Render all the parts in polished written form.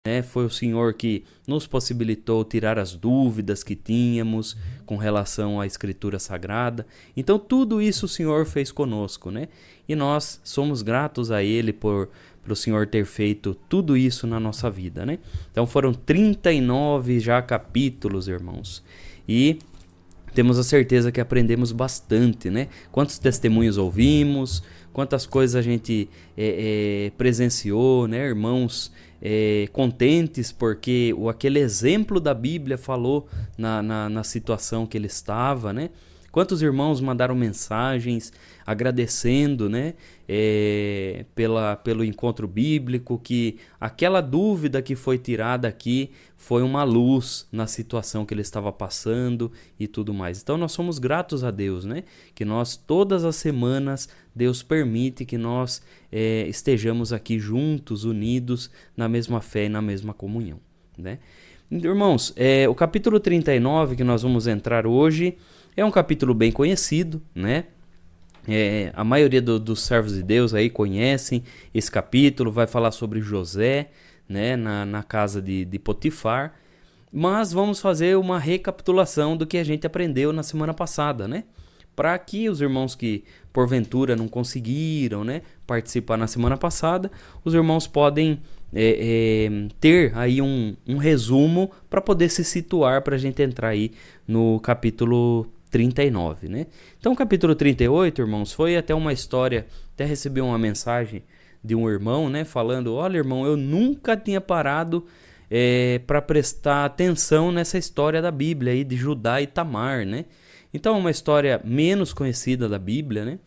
né? Foi o Senhor que nos possibilitou tirar as dúvidas que tínhamos com relação à Escritura Sagrada. Então tudo isso o Senhor fez conosco, né? E nós somos gratos a Ele por o Senhor ter feito tudo isso na nossa vida, né? Então foram 39 já capítulos, irmãos. E temos a certeza que aprendemos bastante, né? Quantos testemunhos ouvimos, quantas coisas a gente presenciou, né? Irmãos contentes porque aquele exemplo da Bíblia falou na situação que ele estava, né? Quantos irmãos mandaram mensagens agradecendo, né, pelo encontro bíblico, que aquela dúvida que foi tirada aqui foi uma luz na situação que ele estava passando e tudo mais. Então nós somos gratos a Deus, né, que nós todas as semanas Deus permite que nós estejamos aqui juntos, unidos na mesma fé e na mesma comunhão, né? Irmãos, o capítulo 39 que nós vamos entrar hoje é um capítulo bem conhecido, né? A maioria dos servos de Deus aí conhecem esse capítulo, vai falar sobre José, né, na casa de Potifar, mas vamos fazer uma recapitulação do que a gente aprendeu na semana passada, né? Para que os irmãos que porventura não conseguiram, né, participar na semana passada, os irmãos podem ter aí um resumo para poder se situar para a gente entrar aí no capítulo 39, né? Então o capítulo 38, irmãos, foi até uma história, até recebi uma mensagem de um irmão, né, falando: olha, irmão, eu nunca tinha parado para prestar atenção nessa história da Bíblia aí de Judá e Tamar, né? Então é uma história menos conhecida da Bíblia, né?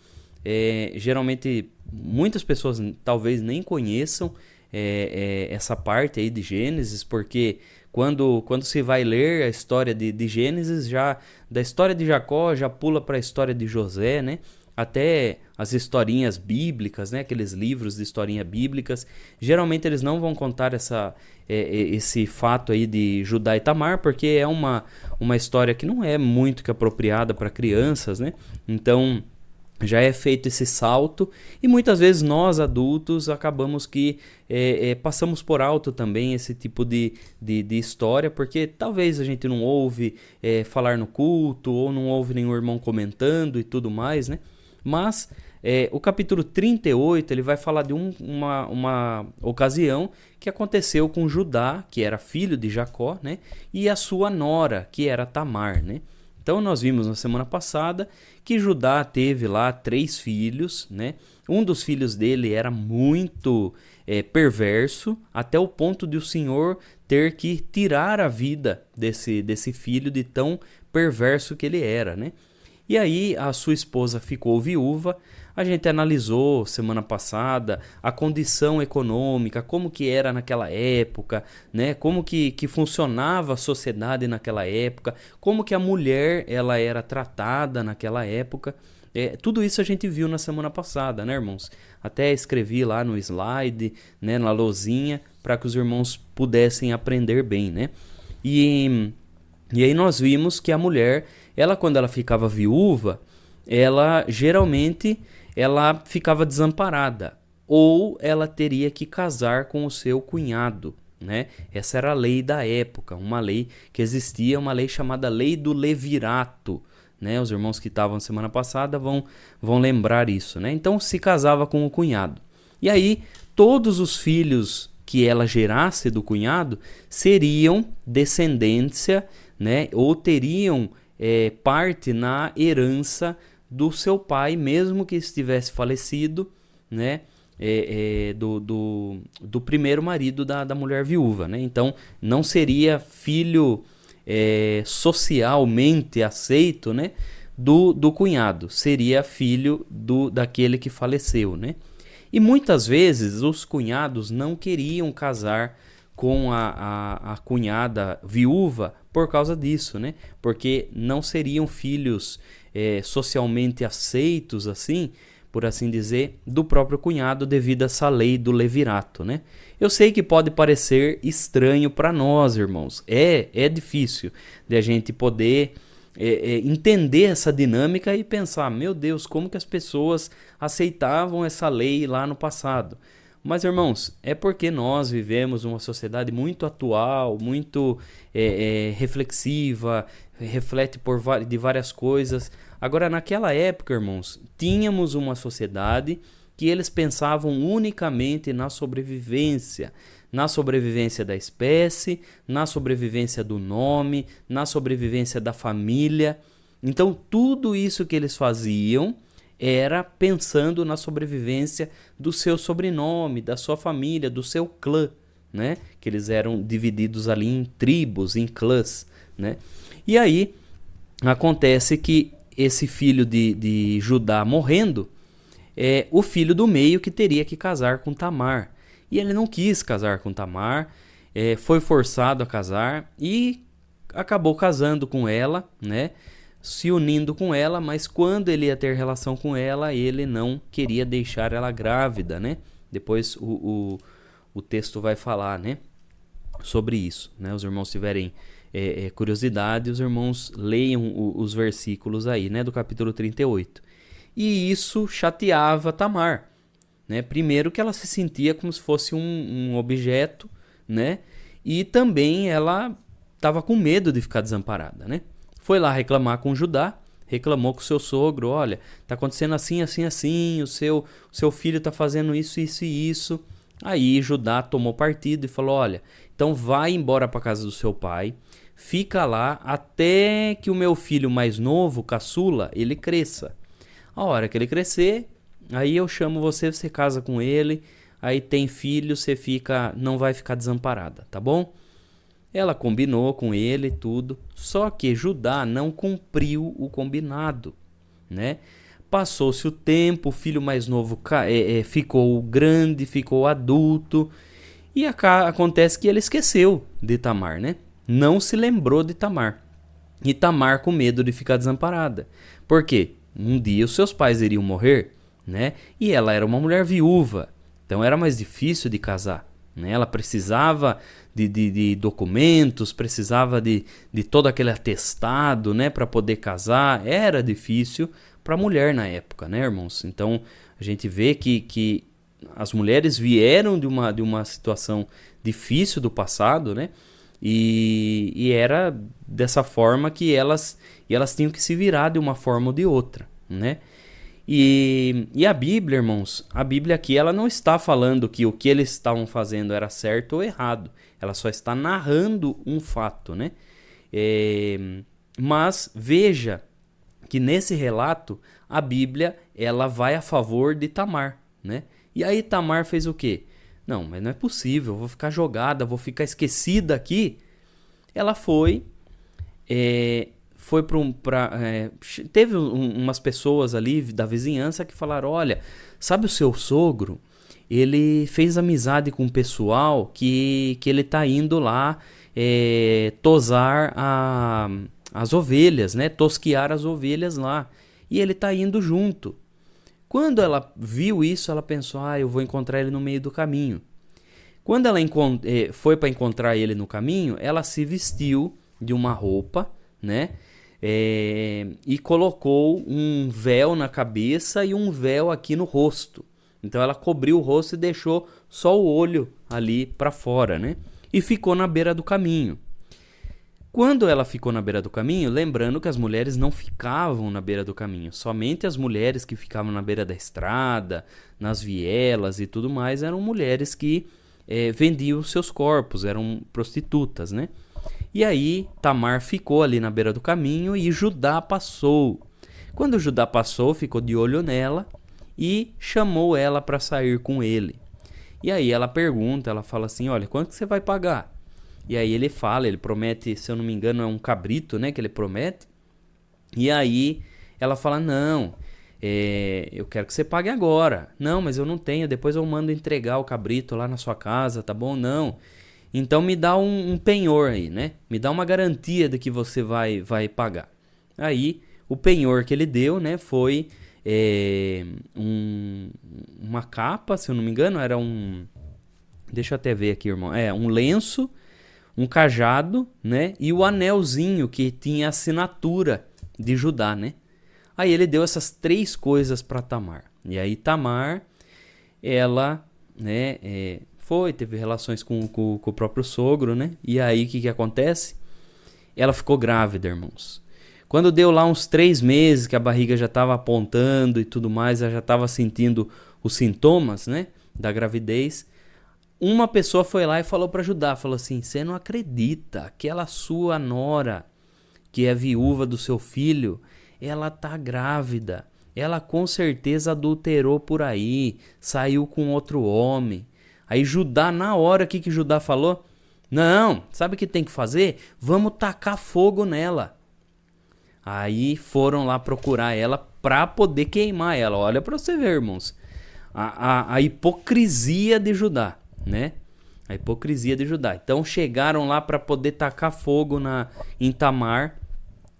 Geralmente muitas pessoas talvez nem conheçam essa parte aí de Gênesis, porque quando se vai ler a história de Gênesis, já da história de Jacó já pula para a história de José, né? Até as historinhas bíblicas, né? Aqueles livros de historinhas bíblicas, geralmente eles não vão contar esse fato aí de Judá e Tamar, porque é uma história que não é muito que apropriada para crianças, né? Então já é feito esse salto e muitas vezes nós adultos acabamos que passamos por alto também esse tipo de história, porque talvez a gente não ouve falar no culto ou não ouve nenhum irmão comentando e tudo mais, né? Mas o capítulo 38 ele vai falar de uma ocasião que aconteceu com Judá, que era filho de Jacó, né? E a sua nora, que era Tamar, né? Então nós vimos na semana passada que Judá teve lá 3 filhos, né? Um dos filhos dele era muito perverso, até o ponto de o Senhor ter que tirar a vida desse filho de tão perverso que ele era, né? E aí a sua esposa ficou viúva. A gente analisou semana passada a condição econômica, como que era naquela época, né? Como que funcionava a sociedade naquela época, como que a mulher ela era tratada naquela época. Tudo isso a gente viu na semana passada, né, irmãos? Até escrevi lá no slide, né, na lousinha, para que os irmãos pudessem aprender bem, né? E aí nós vimos que a mulher, ela quando ela ficava viúva, ela geralmente ela ficava desamparada, ou ela teria que casar com o seu cunhado, né? Essa era a lei da época, uma lei que existia, uma lei chamada Lei do Levirato, né? Os irmãos que estavam semana passada vão lembrar isso, né? Então se casava com o cunhado. E aí todos os filhos que ela gerasse do cunhado seriam descendência, né? Ou teriam parte na herança do seu pai, mesmo que estivesse falecido, né? Do primeiro marido da mulher viúva, né? Então não seria filho socialmente aceito, né? Do cunhado, seria filho daquele que faleceu, né? E muitas vezes os cunhados não queriam casar com a cunhada viúva por causa disso, né? Porque não seriam filhos socialmente aceitos, assim, por assim dizer, do próprio cunhado devido a essa lei do levirato, né? Eu sei que pode parecer estranho para nós, irmãos. É difícil de a gente poder entender essa dinâmica e pensar, meu Deus, como que as pessoas aceitavam essa lei lá no passado? Mas, irmãos, é porque nós vivemos uma sociedade muito atual, muito reflexiva, reflete de várias coisas. Agora, naquela época, irmãos, tínhamos uma sociedade que eles pensavam unicamente na sobrevivência da espécie, na sobrevivência do nome, na sobrevivência da família. Então, tudo isso que eles faziam era pensando na sobrevivência do seu sobrenome, da sua família, do seu clã, né? Que eles eram divididos ali em tribos, em clãs, né? E aí acontece que esse filho de Judá morrendo, o filho do meio que teria que casar com Tamar. E ele não quis casar com Tamar, foi forçado a casar e acabou casando com ela, né? Se unindo com ela, mas quando ele ia ter relação com ela, ele não queria deixar ela grávida, né? Depois o texto vai falar, né, sobre isso, né? Os irmãos tiverem curiosidade, os irmãos leiam os versículos aí, né, do capítulo 38. E isso chateava Tamar, né? Primeiro que ela se sentia como se fosse um objeto, né? E também ela estava com medo de ficar desamparada, né? Foi lá reclamar com Judá, reclamou com o seu sogro, olha, tá acontecendo assim, assim, assim, o seu filho tá fazendo isso, isso e isso. Aí Judá tomou partido e falou, olha, então vai embora para casa do seu pai, fica lá até que o meu filho mais novo, caçula, ele cresça. A hora que ele crescer, aí eu chamo você, você casa com ele, aí tem filho, você não vai ficar desamparada, tá bom? Ela combinou com ele tudo, só que Judá não cumpriu o combinado, né? Passou-se o tempo, o filho mais novo ficou grande, ficou adulto, e acontece que ele esqueceu de Tamar, né? Não se lembrou de Tamar. E Tamar com medo de ficar desamparada. Por quê? Um dia os seus pais iriam morrer, né? E ela era uma mulher viúva, então era mais difícil de casar, né? Ela precisava de documentos, precisava de todo aquele atestado, né, para poder casar. Era difícil para a mulher na época, né, irmãos? Então a gente vê que as mulheres vieram de uma situação difícil do passado, né? E era dessa forma que elas tinham que se virar de uma forma ou de outra, né? E a Bíblia, irmãos, a Bíblia aqui ela não está falando que o que eles estavam fazendo era certo ou errado. Ela só está narrando um fato, né? Mas veja que nesse relato a Bíblia ela vai a favor de Tamar, né? E aí Tamar fez o quê? Não, mas não é possível, eu vou ficar jogada, vou ficar esquecida aqui. Ela teve umas pessoas ali da vizinhança que falaram, olha, sabe o seu sogro? Ele fez amizade com o pessoal que ele tá indo lá tosar as ovelhas, né? Tosquiar as ovelhas lá. E ele tá indo junto. Quando ela viu isso, ela pensou, eu vou encontrar ele no meio do caminho. Quando ela foi para encontrar ele no caminho, ela se vestiu de uma roupa, né? E colocou um véu na cabeça e um véu aqui no rosto. Então ela cobriu o rosto e deixou só o olho ali para fora, né? E ficou na beira do caminho. Quando ela ficou na beira do caminho, lembrando que as mulheres não ficavam na beira do caminho, somente as mulheres que ficavam na beira da estrada, nas vielas e tudo mais, eram mulheres que vendiam seus corpos, eram prostitutas, né? E aí Tamar ficou ali na beira do caminho e Judá passou. Quando Judá passou, ficou de olho nela e chamou ela para sair com ele. E aí ela fala assim, olha, quanto que você vai pagar? E aí ele promete, se eu não me engano, é um cabrito, né, que ele promete. E aí ela fala, não, eu quero que você pague agora. Não, mas eu não tenho, depois eu mando entregar o cabrito lá na sua casa, tá bom? Não. Então me dá um penhor aí, né? Me dá uma garantia de que você vai pagar. Aí o penhor que ele deu, né, foi uma capa, se eu não me engano, era deixa eu até ver aqui, irmão. Um lenço, um cajado, né? E o anelzinho que tinha a assinatura de Judá, né? Aí ele deu essas 3 coisas para Tamar. E aí Tamar, ela né, teve relações com o próprio sogro, né? E aí o que acontece? Ela ficou grávida, irmãos. Quando deu lá uns 3 meses, que a barriga já estava apontando e tudo mais, ela já estava sentindo os sintomas, né, da gravidez, uma pessoa foi lá e falou para ajudar, falou assim: você não acredita, aquela sua nora, que é viúva do seu filho, ela tá grávida, ela com certeza adulterou por aí, saiu com outro homem. Aí Judá, na hora, o que Judá falou? Não, sabe o que tem que fazer? Vamos tacar fogo nela. Aí foram lá procurar ela para poder queimar ela. Olha para você ver, irmãos, a hipocrisia de Judá, né? A hipocrisia de Judá. Então chegaram lá para poder tacar fogo em Tamar.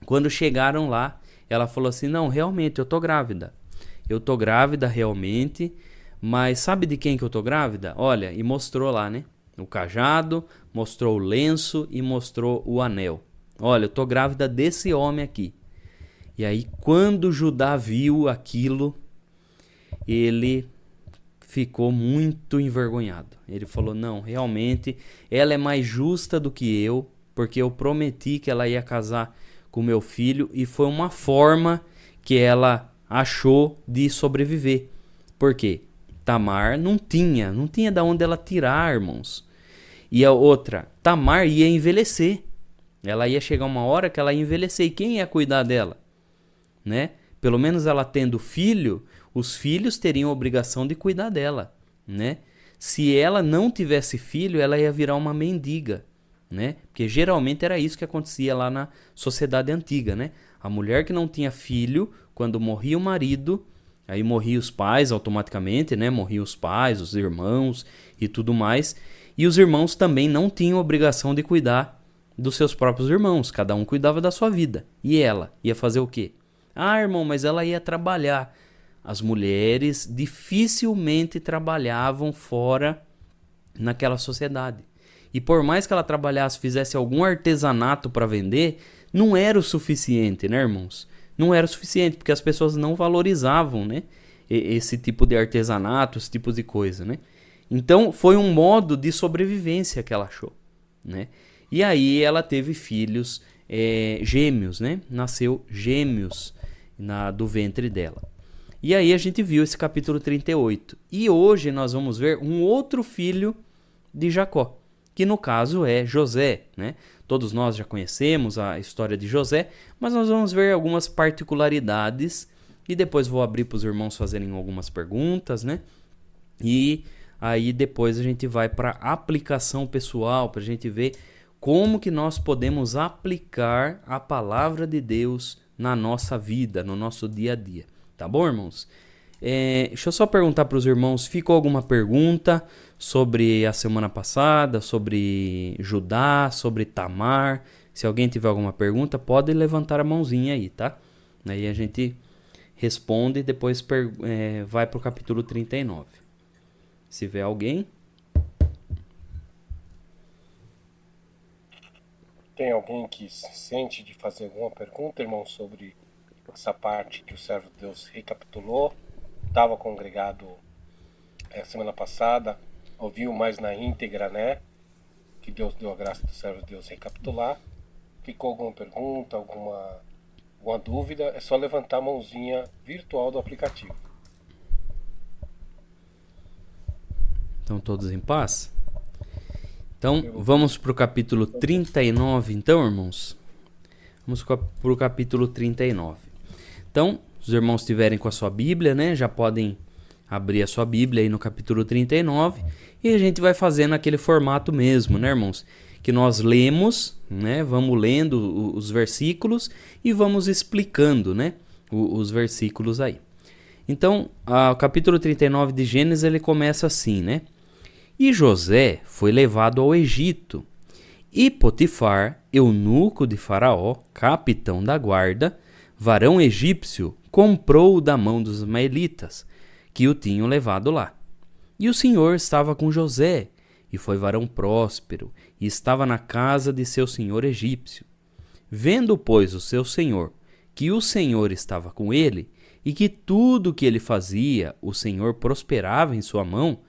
Quando chegaram lá, ela falou assim: não, realmente eu tô grávida. Eu tô grávida realmente, mas sabe de quem que eu tô grávida? Olha, e mostrou lá, né? O cajado, mostrou o lenço e mostrou o anel. Olha, eu tô grávida desse homem aqui. E aí, quando Judá viu aquilo, ele ficou muito envergonhado. Ele falou: não, realmente, ela é mais justa do que eu, porque eu prometi que ela ia casar com meu filho, e foi uma forma que ela achou de sobreviver. Por quê? Tamar não tinha de onde ela tirar, irmãos. E a outra, Tamar ia envelhecer. Ela ia chegar uma hora que ela ia envelhecer. E quem ia cuidar dela? Né? Pelo menos ela tendo filho, os filhos teriam a obrigação de cuidar dela, né? Se ela não tivesse filho, ela ia virar uma mendiga, né? Porque geralmente era isso que acontecia lá na sociedade antiga, né? A mulher que não tinha filho, quando morria o marido, aí morria os pais automaticamente, né? Morriam os pais, os irmãos e tudo mais. E os irmãos também não tinham obrigação de cuidar dos seus próprios irmãos. Cada um cuidava da sua vida. E ela ia fazer o quê? Ah, irmão, mas ela ia trabalhar. As mulheres dificilmente trabalhavam fora naquela sociedade. E por mais que ela trabalhasse, fizesse algum artesanato para vender, não era o suficiente, né, irmãos? Não era o suficiente, porque as pessoas não valorizavam, né, esse tipo de artesanato, esse tipo de coisa, né? Então, foi um modo de sobrevivência que ela achou, né? E aí ela teve filhos gêmeos, né? Nasceu gêmeos do ventre dela. E aí a gente viu esse capítulo 38. E hoje nós vamos ver um outro filho de Jacó, que no caso é José, né? Todos nós já conhecemos a história de José, mas nós vamos ver algumas particularidades e depois vou abrir para os irmãos fazerem algumas perguntas, né? E aí depois a gente vai para a aplicação pessoal, para a gente ver como que nós podemos aplicar a palavra de Deus na nossa vida, no nosso dia a dia. Tá bom, irmãos? Deixa eu só perguntar para os irmãos, ficou alguma pergunta sobre a semana passada, sobre Judá, sobre Tamar? Se alguém tiver alguma pergunta, pode levantar a mãozinha aí, tá? Aí a gente responde e depois vai para o capítulo 39. Se tiver alguém... Tem alguém que sente de fazer alguma pergunta, irmão, sobre essa parte que o servo de Deus recapitulou? Estava congregado semana passada, ouviu mais na íntegra, né? Que Deus deu a graça do servo de Deus recapitular. Ficou alguma pergunta, alguma dúvida? É só levantar a mãozinha virtual do aplicativo. Estão todos em paz? Então, vamos para o capítulo 39, então, irmãos? Vamos para o capítulo 39. Então, se os irmãos estiverem com a sua Bíblia, né, já podem abrir a sua Bíblia aí no capítulo 39 e a gente vai fazendo aquele formato mesmo, né, irmãos? Que nós lemos, né, vamos lendo os versículos e vamos explicando, né, os versículos aí. Então, o capítulo 39 de Gênesis, ele começa assim, né? E José foi levado ao Egito, e Potifar, eunuco de Faraó, capitão da guarda, varão egípcio, comprou-o da mão dos ismaelitas, que o tinham levado lá. E o Senhor estava com José, e foi varão próspero, e estava na casa de seu senhor egípcio. Vendo, pois, o seu senhor, que o Senhor estava com ele, e que tudo o que ele fazia, o Senhor prosperava em sua mão,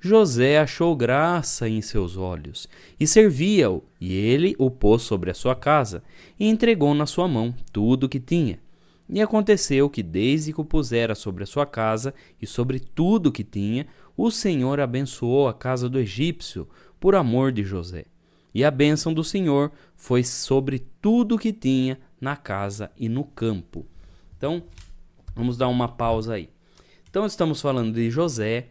José achou graça em seus olhos e servia-o, e ele o pôs sobre a sua casa e entregou na sua mão tudo o que tinha. E aconteceu que, desde que o pusera sobre a sua casa e sobre tudo o que tinha, o Senhor abençoou a casa do egípcio por amor de José. E a bênção do Senhor foi sobre tudo o que tinha na casa e no campo. Então, vamos dar uma pausa aí. Então, estamos falando de José.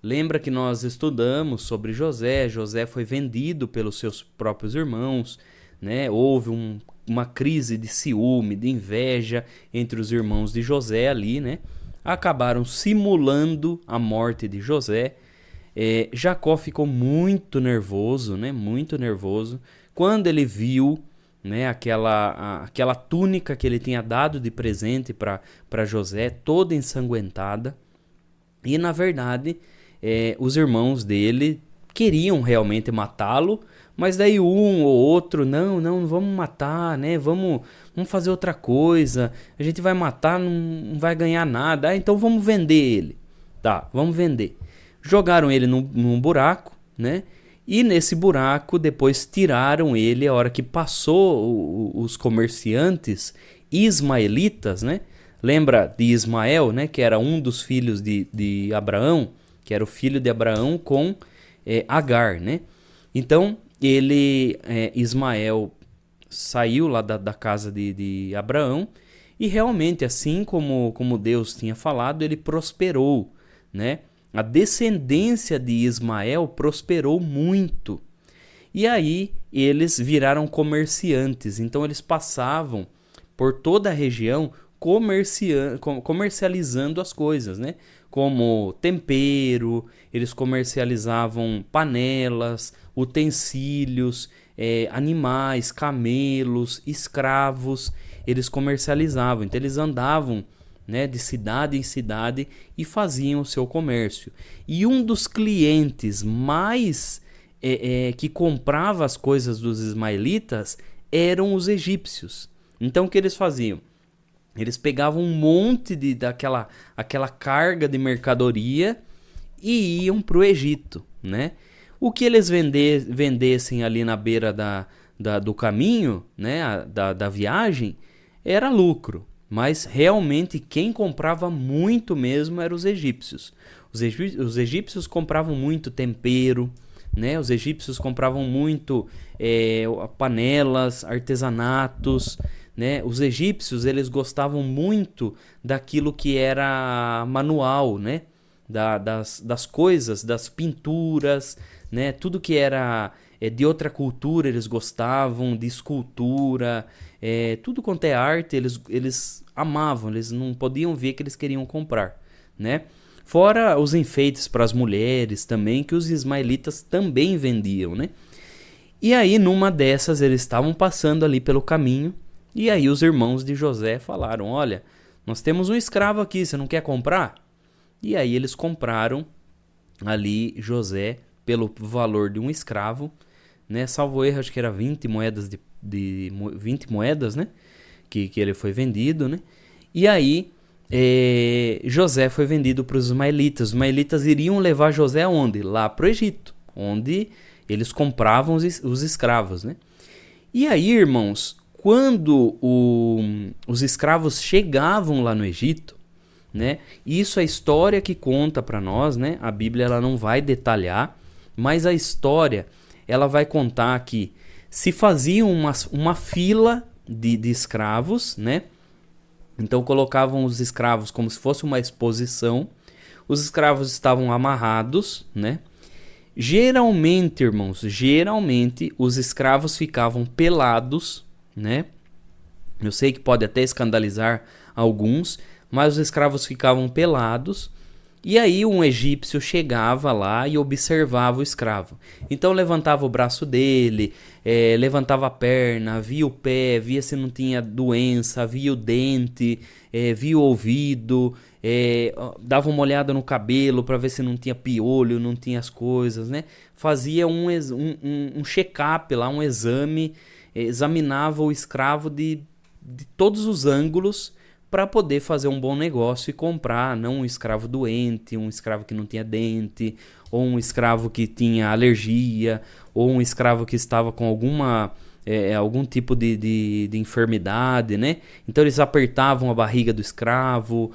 Lembra que nós estudamos sobre José. José foi vendido pelos seus próprios irmãos, né? Houve uma crise de ciúme, de inveja entre os irmãos de José ali, né? Acabaram simulando a morte de José. Jacó ficou muito nervoso, né? Muito nervoso. Quando ele viu, né, aquela túnica que ele tinha dado de presente para José, toda ensanguentada. E, na verdade, os irmãos dele queriam realmente matá-lo, mas daí um ou outro, não vamos matar, né? Vamos fazer outra coisa. A gente vai matar, não vai ganhar nada. Então vamos vender ele. Tá, vamos vender. Jogaram ele num buraco, né? E nesse buraco depois tiraram ele a hora que passou os comerciantes ismaelitas, né? Lembra de Ismael, né? Que era um dos filhos de Abraão, que era o filho de Abraão com Agar, né? Então Ismael saiu lá da casa de Abraão e realmente, assim como Deus tinha falado, ele prosperou, né? A descendência de Ismael prosperou muito. E aí eles viraram comerciantes. Então eles passavam por toda a região comercializando as coisas, né? Como tempero, eles comercializavam panelas, utensílios, animais, camelos, escravos. Eles comercializavam. Então eles andavam, né, de cidade em cidade e faziam o seu comércio. E um dos clientes mais que comprava as coisas dos ismaelitas eram os egípcios. Então o que eles faziam? Eles pegavam um monte daquela carga de mercadoria e iam para o Egito, né? O que eles vendessem ali na beira do caminho, né, da viagem, era lucro. Mas realmente quem comprava muito mesmo eram os egípcios. Os egípcios compravam muito tempero, né? Os egípcios compravam muito panelas, artesanatos, né? Os egípcios eles gostavam muito daquilo que era manual, né? Das coisas, das pinturas, né? Tudo que era de outra cultura eles gostavam, de escultura, tudo quanto é arte eles amavam, eles não podiam ver que eles queriam comprar, né? Fora os enfeites para as mulheres também, que os ismaelitas também vendiam, né? E aí numa dessas eles estavam passando ali pelo caminho, e aí os irmãos de José falaram: olha, nós temos um escravo aqui, você não quer comprar? E aí eles compraram ali José pelo valor de um escravo, né? Salvo erro, acho que era 20 moedas 20 moedas, né? Que ele foi vendido, né? E aí José foi vendido para os ismaelitas. Os ismaelitas iriam levar José aonde? Lá para o Egito, onde eles compravam os escravos, né? E aí, irmãos, quando os escravos chegavam lá no Egito, né? Isso é a história que conta para nós, né? A Bíblia ela não vai detalhar, mas a história ela vai contar que se fazia uma fila de escravos, né? Então colocavam os escravos como se fosse uma exposição. Os escravos estavam amarrados, né? Geralmente, irmãos, os escravos ficavam pelados, né? Eu sei que pode até escandalizar alguns, mas os escravos ficavam pelados. E aí um egípcio chegava lá e observava o escravo. Então levantava o braço dele, levantava a perna, via o pé, via se não tinha doença, via o dente, via o ouvido, dava uma olhada no cabelo para ver se não tinha piolho, não tinha as coisas, né? Fazia um check-up lá, um exame, examinava o escravo de todos os ângulos para poder fazer um bom negócio e comprar, não um escravo doente, um escravo que não tinha dente, ou um escravo que tinha alergia, ou um escravo que estava com algum tipo de enfermidade, né? Então eles apertavam a barriga do escravo,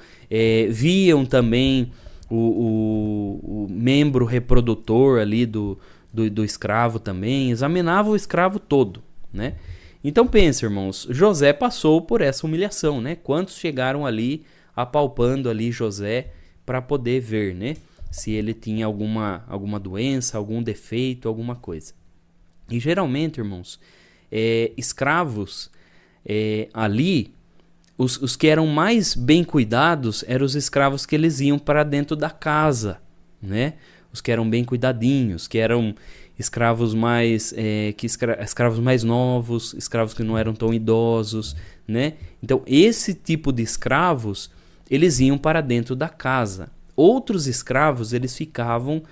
viam também o membro reprodutor ali do escravo também, examinavam o escravo todo, né? Então pensa, irmãos, José passou por essa humilhação, né? Quantos chegaram ali apalpando ali José para poder ver, né? Se ele tinha alguma doença, algum defeito, alguma coisa. E geralmente, irmãos, escravos ali, os que eram mais bem cuidados eram os escravos que eles iam para dentro da casa, né? Os que eram bem cuidadinhos, que eram escravos mais escravos mais novos, escravos que não eram tão idosos, né? Então esse tipo de escravos eles iam para dentro da casa. Outros escravos eles ficavam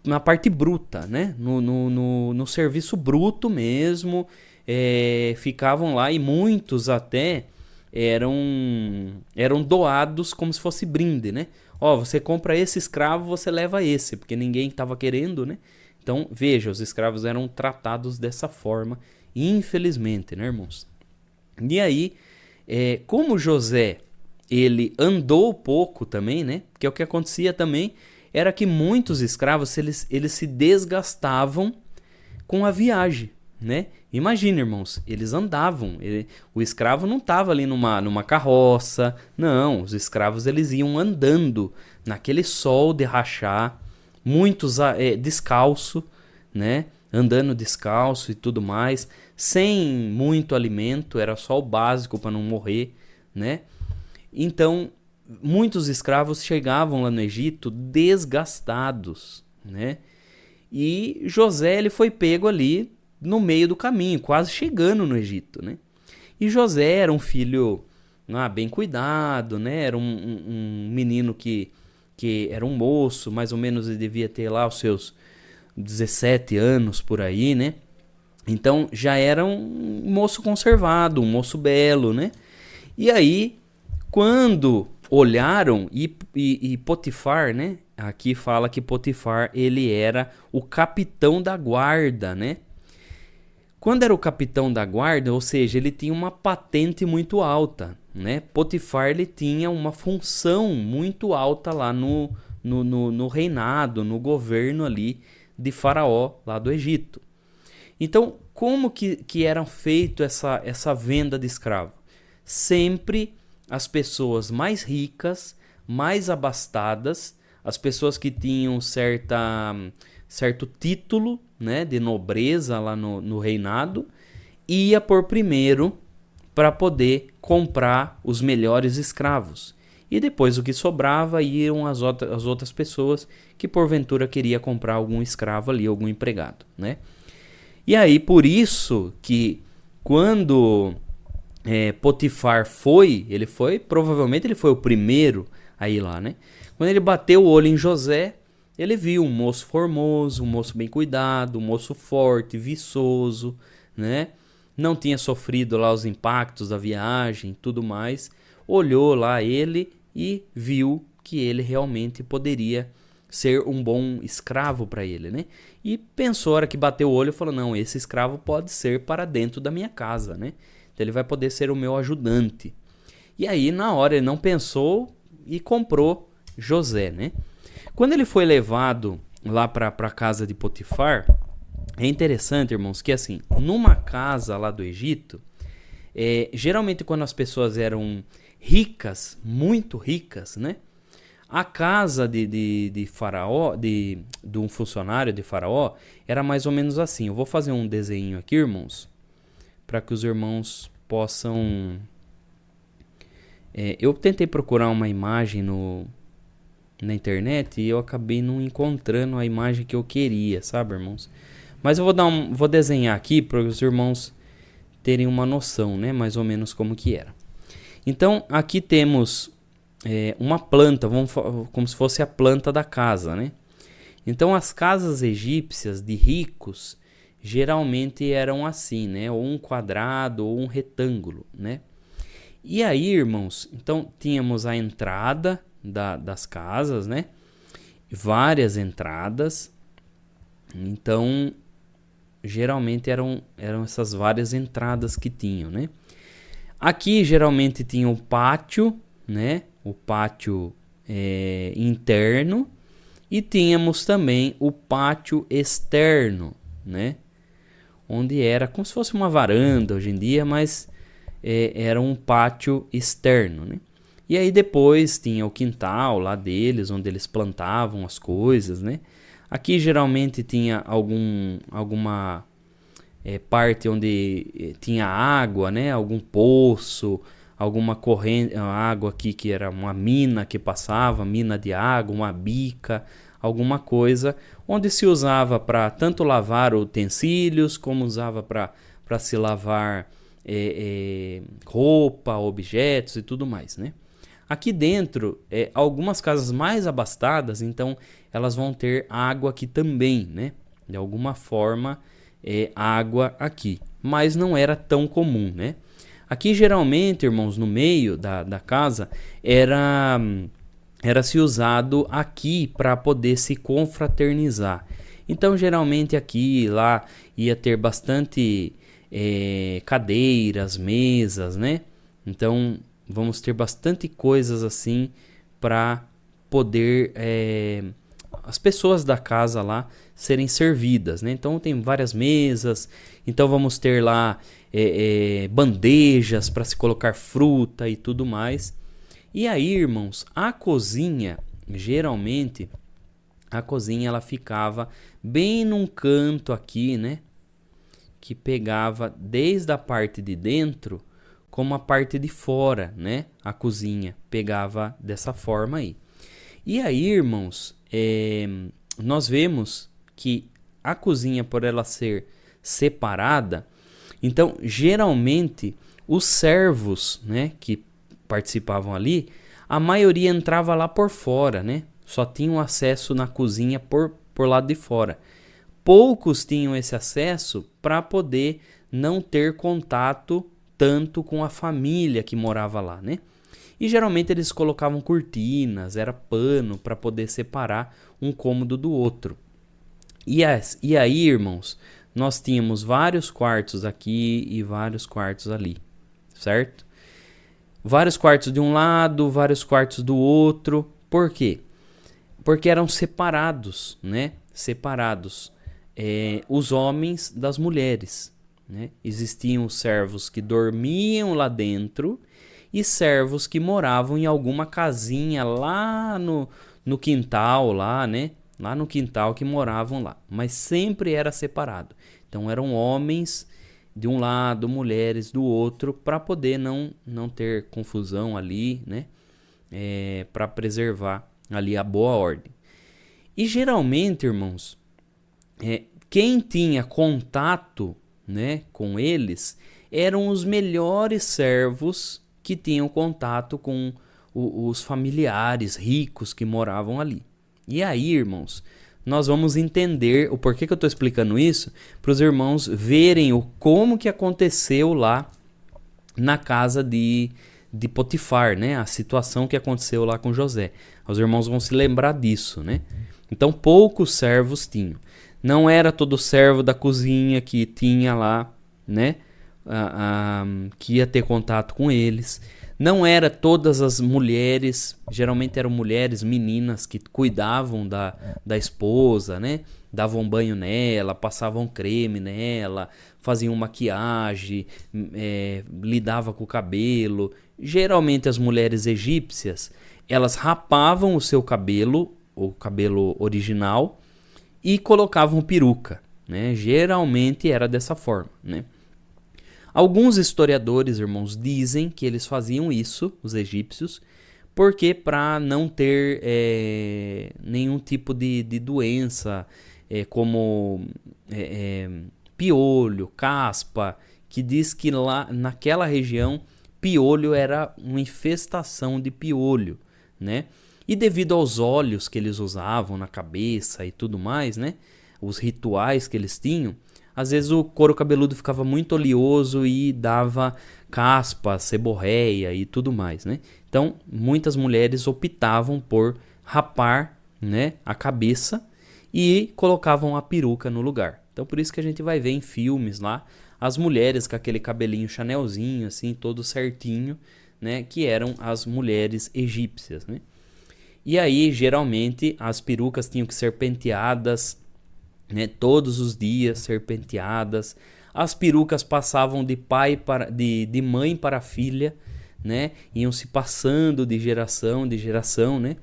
na parte bruta, né? No serviço bruto mesmo, ficavam lá, e muitos até eram doados como se fosse brinde, né? Ó, você compra esse escravo, você leva esse, porque ninguém estava querendo, né? Então, veja, os escravos eram tratados dessa forma, infelizmente, né, irmãos? E aí, como José, ele andou pouco também, né? Porque o que acontecia também era que muitos escravos, eles se desgastavam com a viagem, né? Imagina, irmãos, eles andavam, o escravo não estava ali numa carroça, não, os escravos eles iam andando naquele sol de rachar, muitos descalço, né? Andando descalço e tudo mais, sem muito alimento, era só o básico para não morrer, né? Então, muitos escravos chegavam lá no Egito desgastados, né? E José ele foi pego ali no meio do caminho, quase chegando no Egito, né? E José era um filho bem cuidado, né? Era um menino que era um moço, mais ou menos ele devia ter lá os seus 17 anos por aí, né? Então já era um moço conservado, um moço belo, né? E aí, quando olharam, e Potifar, né? Aqui fala que Potifar ele era o capitão da guarda, né? Quando era o capitão da guarda, ou seja, ele tinha uma patente muito alta, né? Potifar ele tinha uma função muito alta lá no reinado, no governo ali de Faraó, lá do Egito. Então, como que era feito essa venda de escravo? Sempre as pessoas mais ricas, mais abastadas, as pessoas que tinham certo título, né, de nobreza lá no reinado, ia por primeiro para poder comprar os melhores escravos. E depois o que sobrava iam as outras pessoas que porventura queria comprar algum escravo ali, algum empregado, né? E aí por isso que quando Potifar provavelmente ele foi o primeiro a ir lá, né? Quando ele bateu o olho em José, ele viu um moço formoso, um moço bem cuidado, um moço forte, viçoso, né? Não tinha sofrido lá os impactos da viagem e tudo mais. Olhou lá ele e viu que ele realmente poderia ser um bom escravo para ele, né? E pensou, a hora que bateu o olho, e falou, não, esse escravo pode ser para dentro da minha casa, né? Então ele vai poder ser o meu ajudante. E aí, na hora, ele não pensou e comprou José, né? Quando ele foi levado lá para a casa de Potifar, é interessante, irmãos, que assim, numa casa lá do Egito, geralmente quando as pessoas eram ricas, muito ricas, né? A casa de Faraó, de um funcionário de Faraó, era mais ou menos assim. Eu vou fazer um desenho aqui, irmãos, para que os irmãos possam... eu tentei procurar uma imagem na internet e eu acabei não encontrando a imagem que eu queria, sabe, irmãos? Mas eu vou desenhar aqui para os irmãos terem uma noção, né, mais ou menos como que era. Então, aqui temos uma planta, como se fosse a planta da casa, né? Então, as casas egípcias de ricos geralmente eram assim, né? Ou um quadrado ou um retângulo, né? E aí, irmãos, então tínhamos a entrada das casas, né? Várias entradas. Então, geralmente eram essas várias entradas que tinham, né? Aqui geralmente tinha o pátio, né? O pátio interno, e tínhamos também o pátio externo, né? Onde era como se fosse uma varanda hoje em dia, mas era um pátio externo, né? E aí depois tinha o quintal lá deles, onde eles plantavam as coisas, né? Aqui geralmente tinha alguma parte onde tinha água, né? Algum poço, alguma corrente, água aqui que era uma mina que passava, mina de água, uma bica, alguma coisa, onde se usava para tanto lavar utensílios, como usava para se lavar roupa, objetos e tudo mais, né? Aqui dentro, algumas casas mais abastadas, então elas vão ter água aqui também, né? De alguma forma, água aqui. Mas não era tão comum, né? Aqui geralmente, irmãos, no meio da casa, era se usado aqui para poder se confraternizar. Então geralmente aqui, lá, ia ter bastante cadeiras, mesas, né? Então vamos ter bastante coisas assim para poder as pessoas da casa lá serem servidas, né? Então tem várias mesas, então vamos ter lá bandejas para se colocar fruta e tudo mais. E aí, irmãos, a cozinha, geralmente, a cozinha ela ficava bem num canto aqui, né? Que pegava desde a parte de dentro como a parte de fora, né? A cozinha pegava dessa forma aí. E aí, irmãos, nós vemos que a cozinha, por ela ser separada, então, geralmente, os servos, né, que participavam ali, a maioria entrava lá por fora, né? Só tinham acesso na cozinha por lado de fora. Poucos tinham esse acesso para poder não ter contato tanto com a família que morava lá, né? E geralmente eles colocavam cortinas, era pano para poder separar um cômodo do outro. E aí, irmãos, nós tínhamos vários quartos aqui e vários quartos ali, certo? Vários quartos de um lado, vários quartos do outro. Por quê? Porque eram separados, né? Separados os homens das mulheres, né? Existiam servos que dormiam lá dentro e servos que moravam em alguma casinha lá no quintal, lá, né? Lá no quintal que moravam lá. Mas sempre era separado. Então eram homens de um lado, mulheres do outro, para poder não ter confusão ali, né? Para preservar ali a boa ordem. E geralmente, irmãos, quem tinha contato, né, com eles eram os melhores servos que tinham contato com os familiares ricos que moravam ali. E aí, irmãos, nós vamos entender o porquê que eu estou explicando isso, para os irmãos verem como que aconteceu lá na casa de Potifar, né? A situação que aconteceu lá com José. Os irmãos vão se lembrar disso, né? Então, poucos servos tinham. Não era todo servo da cozinha que tinha lá, né? Que ia ter contato com eles. Não era todas as mulheres, geralmente eram mulheres, meninas que cuidavam da esposa, né? Davam banho nela, passavam creme nela, faziam maquiagem, lidavam com o cabelo. Geralmente as mulheres egípcias, elas rapavam o seu cabelo, o cabelo original, e colocavam peruca, né? Geralmente era dessa forma, né? Alguns historiadores, irmãos, dizem que eles faziam isso, os egípcios, porque para não ter nenhum tipo de doença, como piolho, caspa, que diz que lá naquela região piolho era uma infestação de piolho, né? E devido aos óleos que eles usavam na cabeça e tudo mais, né? Os rituais que eles tinham, às vezes o couro cabeludo ficava muito oleoso e dava caspa, seborréia e tudo mais, né? Então, muitas mulheres optavam por rapar, né, a cabeça e colocavam a peruca no lugar. Então, por isso que a gente vai ver em filmes lá as mulheres com aquele cabelinho chanelzinho, assim, todo certinho, né, que eram as mulheres egípcias, né? E aí, geralmente, as perucas tinham que ser penteadas, né, todos os dias, ser penteadas. As perucas passavam de mãe para filha, né? Iam se passando de geração, né?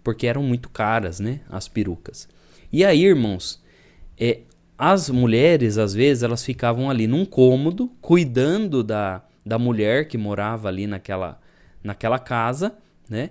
Porque eram muito caras, né? As perucas. E aí, irmãos, as mulheres, às vezes, elas ficavam ali num cômodo, cuidando da mulher que morava ali naquela casa, né?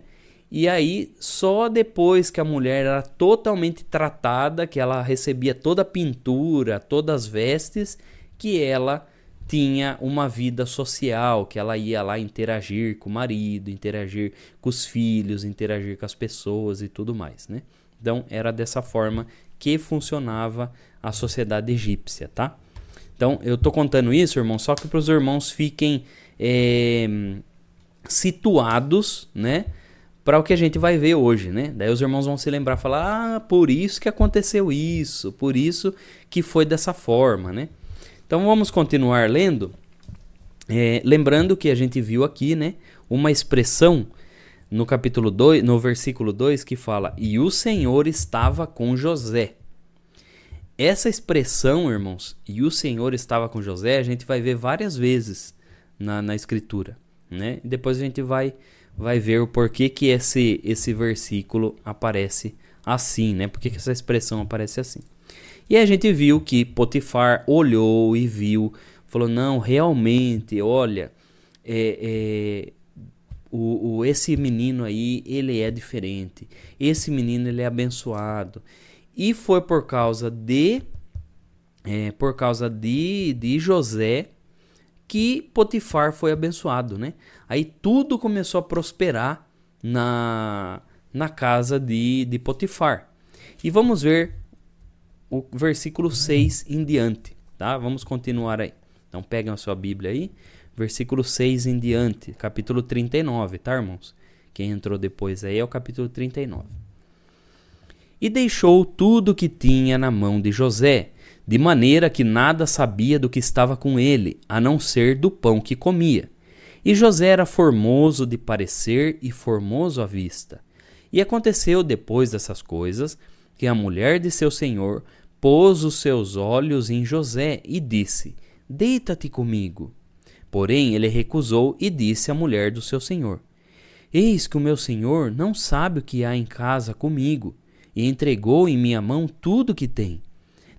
E aí, só depois que a mulher era totalmente tratada, que ela recebia toda a pintura, todas as vestes, que ela tinha uma vida social, que ela ia lá interagir com o marido, interagir com os filhos, interagir com as pessoas e tudo mais, né? Então, era dessa forma que funcionava a sociedade egípcia, tá? Então, eu tô contando isso, irmão, só que para os irmãos fiquem situados, né, para o que a gente vai ver hoje, né? Daí os irmãos vão se lembrar, falar, por isso que aconteceu isso, por isso que foi dessa forma, né? Então vamos continuar lendo, lembrando que a gente viu aqui, né, uma expressão no capítulo 2, no versículo 2, que fala, e o Senhor estava com José. Essa expressão, irmãos, e o Senhor estava com José, a gente vai ver várias vezes na Escritura, né? E depois a gente vai ver o porquê que esse versículo aparece assim, né? Por que essa expressão aparece assim. E a gente viu que Potifar olhou e viu, falou, não, realmente, olha, esse menino aí, ele é diferente. Esse menino, ele é abençoado. E foi por causa de José que Potifar foi abençoado, né? Aí tudo começou a prosperar na casa de Potifar. E vamos ver o versículo 6 em diante, tá? Vamos continuar aí. Então peguem a sua Bíblia aí, versículo 6 em diante, capítulo 39, tá, irmãos? Quem entrou depois aí é o capítulo 39. E deixou tudo que tinha na mão de José, de maneira que nada sabia do que estava com ele, a não ser do pão que comia. E José era formoso de parecer e formoso à vista. E aconteceu depois dessas coisas, que a mulher de seu senhor pôs os seus olhos em José e disse, deita-te comigo. Porém ele recusou e disse à mulher do seu senhor, eis que o meu senhor não sabe o que há em casa comigo, e entregou em minha mão tudo o que tem.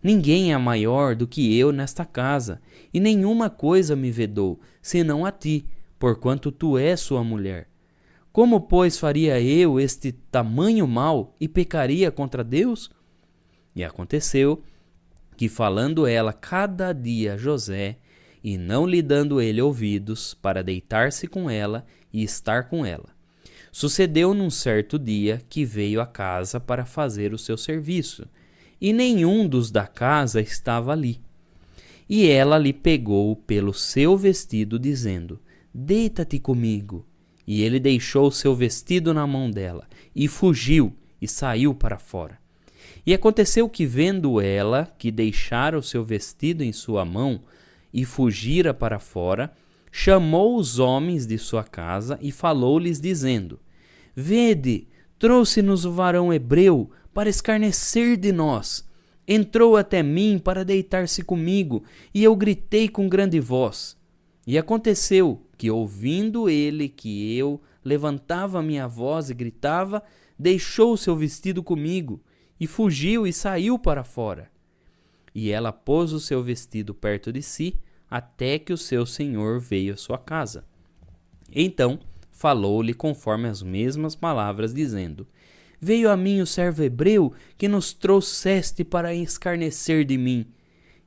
Ninguém é maior do que eu nesta casa, e nenhuma coisa me vedou, senão a ti, porquanto tu és sua mulher. Como, pois, faria eu este tamanho mal e pecaria contra Deus? E aconteceu que, falando ela cada dia a José, e não lhe dando ele ouvidos, para deitar-se com ela e estar com ela, sucedeu num certo dia que veio à casa para fazer o seu serviço, e nenhum dos da casa estava ali. E ela lhe pegou pelo seu vestido, dizendo, deita-te comigo. E ele deixou o seu vestido na mão dela, e fugiu, e saiu para fora. E aconteceu que, vendo ela que deixara o seu vestido em sua mão, e fugira para fora, chamou os homens de sua casa, e falou-lhes, dizendo, vede, trouxe-nos o varão hebreu, para escarnecer de nós. Entrou até mim para deitar-se comigo, e eu gritei com grande voz. E aconteceu que, ouvindo ele que eu levantava a minha voz e gritava, deixou o seu vestido comigo, e fugiu e saiu para fora. E ela pôs o seu vestido perto de si, até que o seu senhor veio à sua casa. Então falou-lhe conforme as mesmas palavras, dizendo, veio a mim o servo hebreu que nos trouxeste para escarnecer de mim.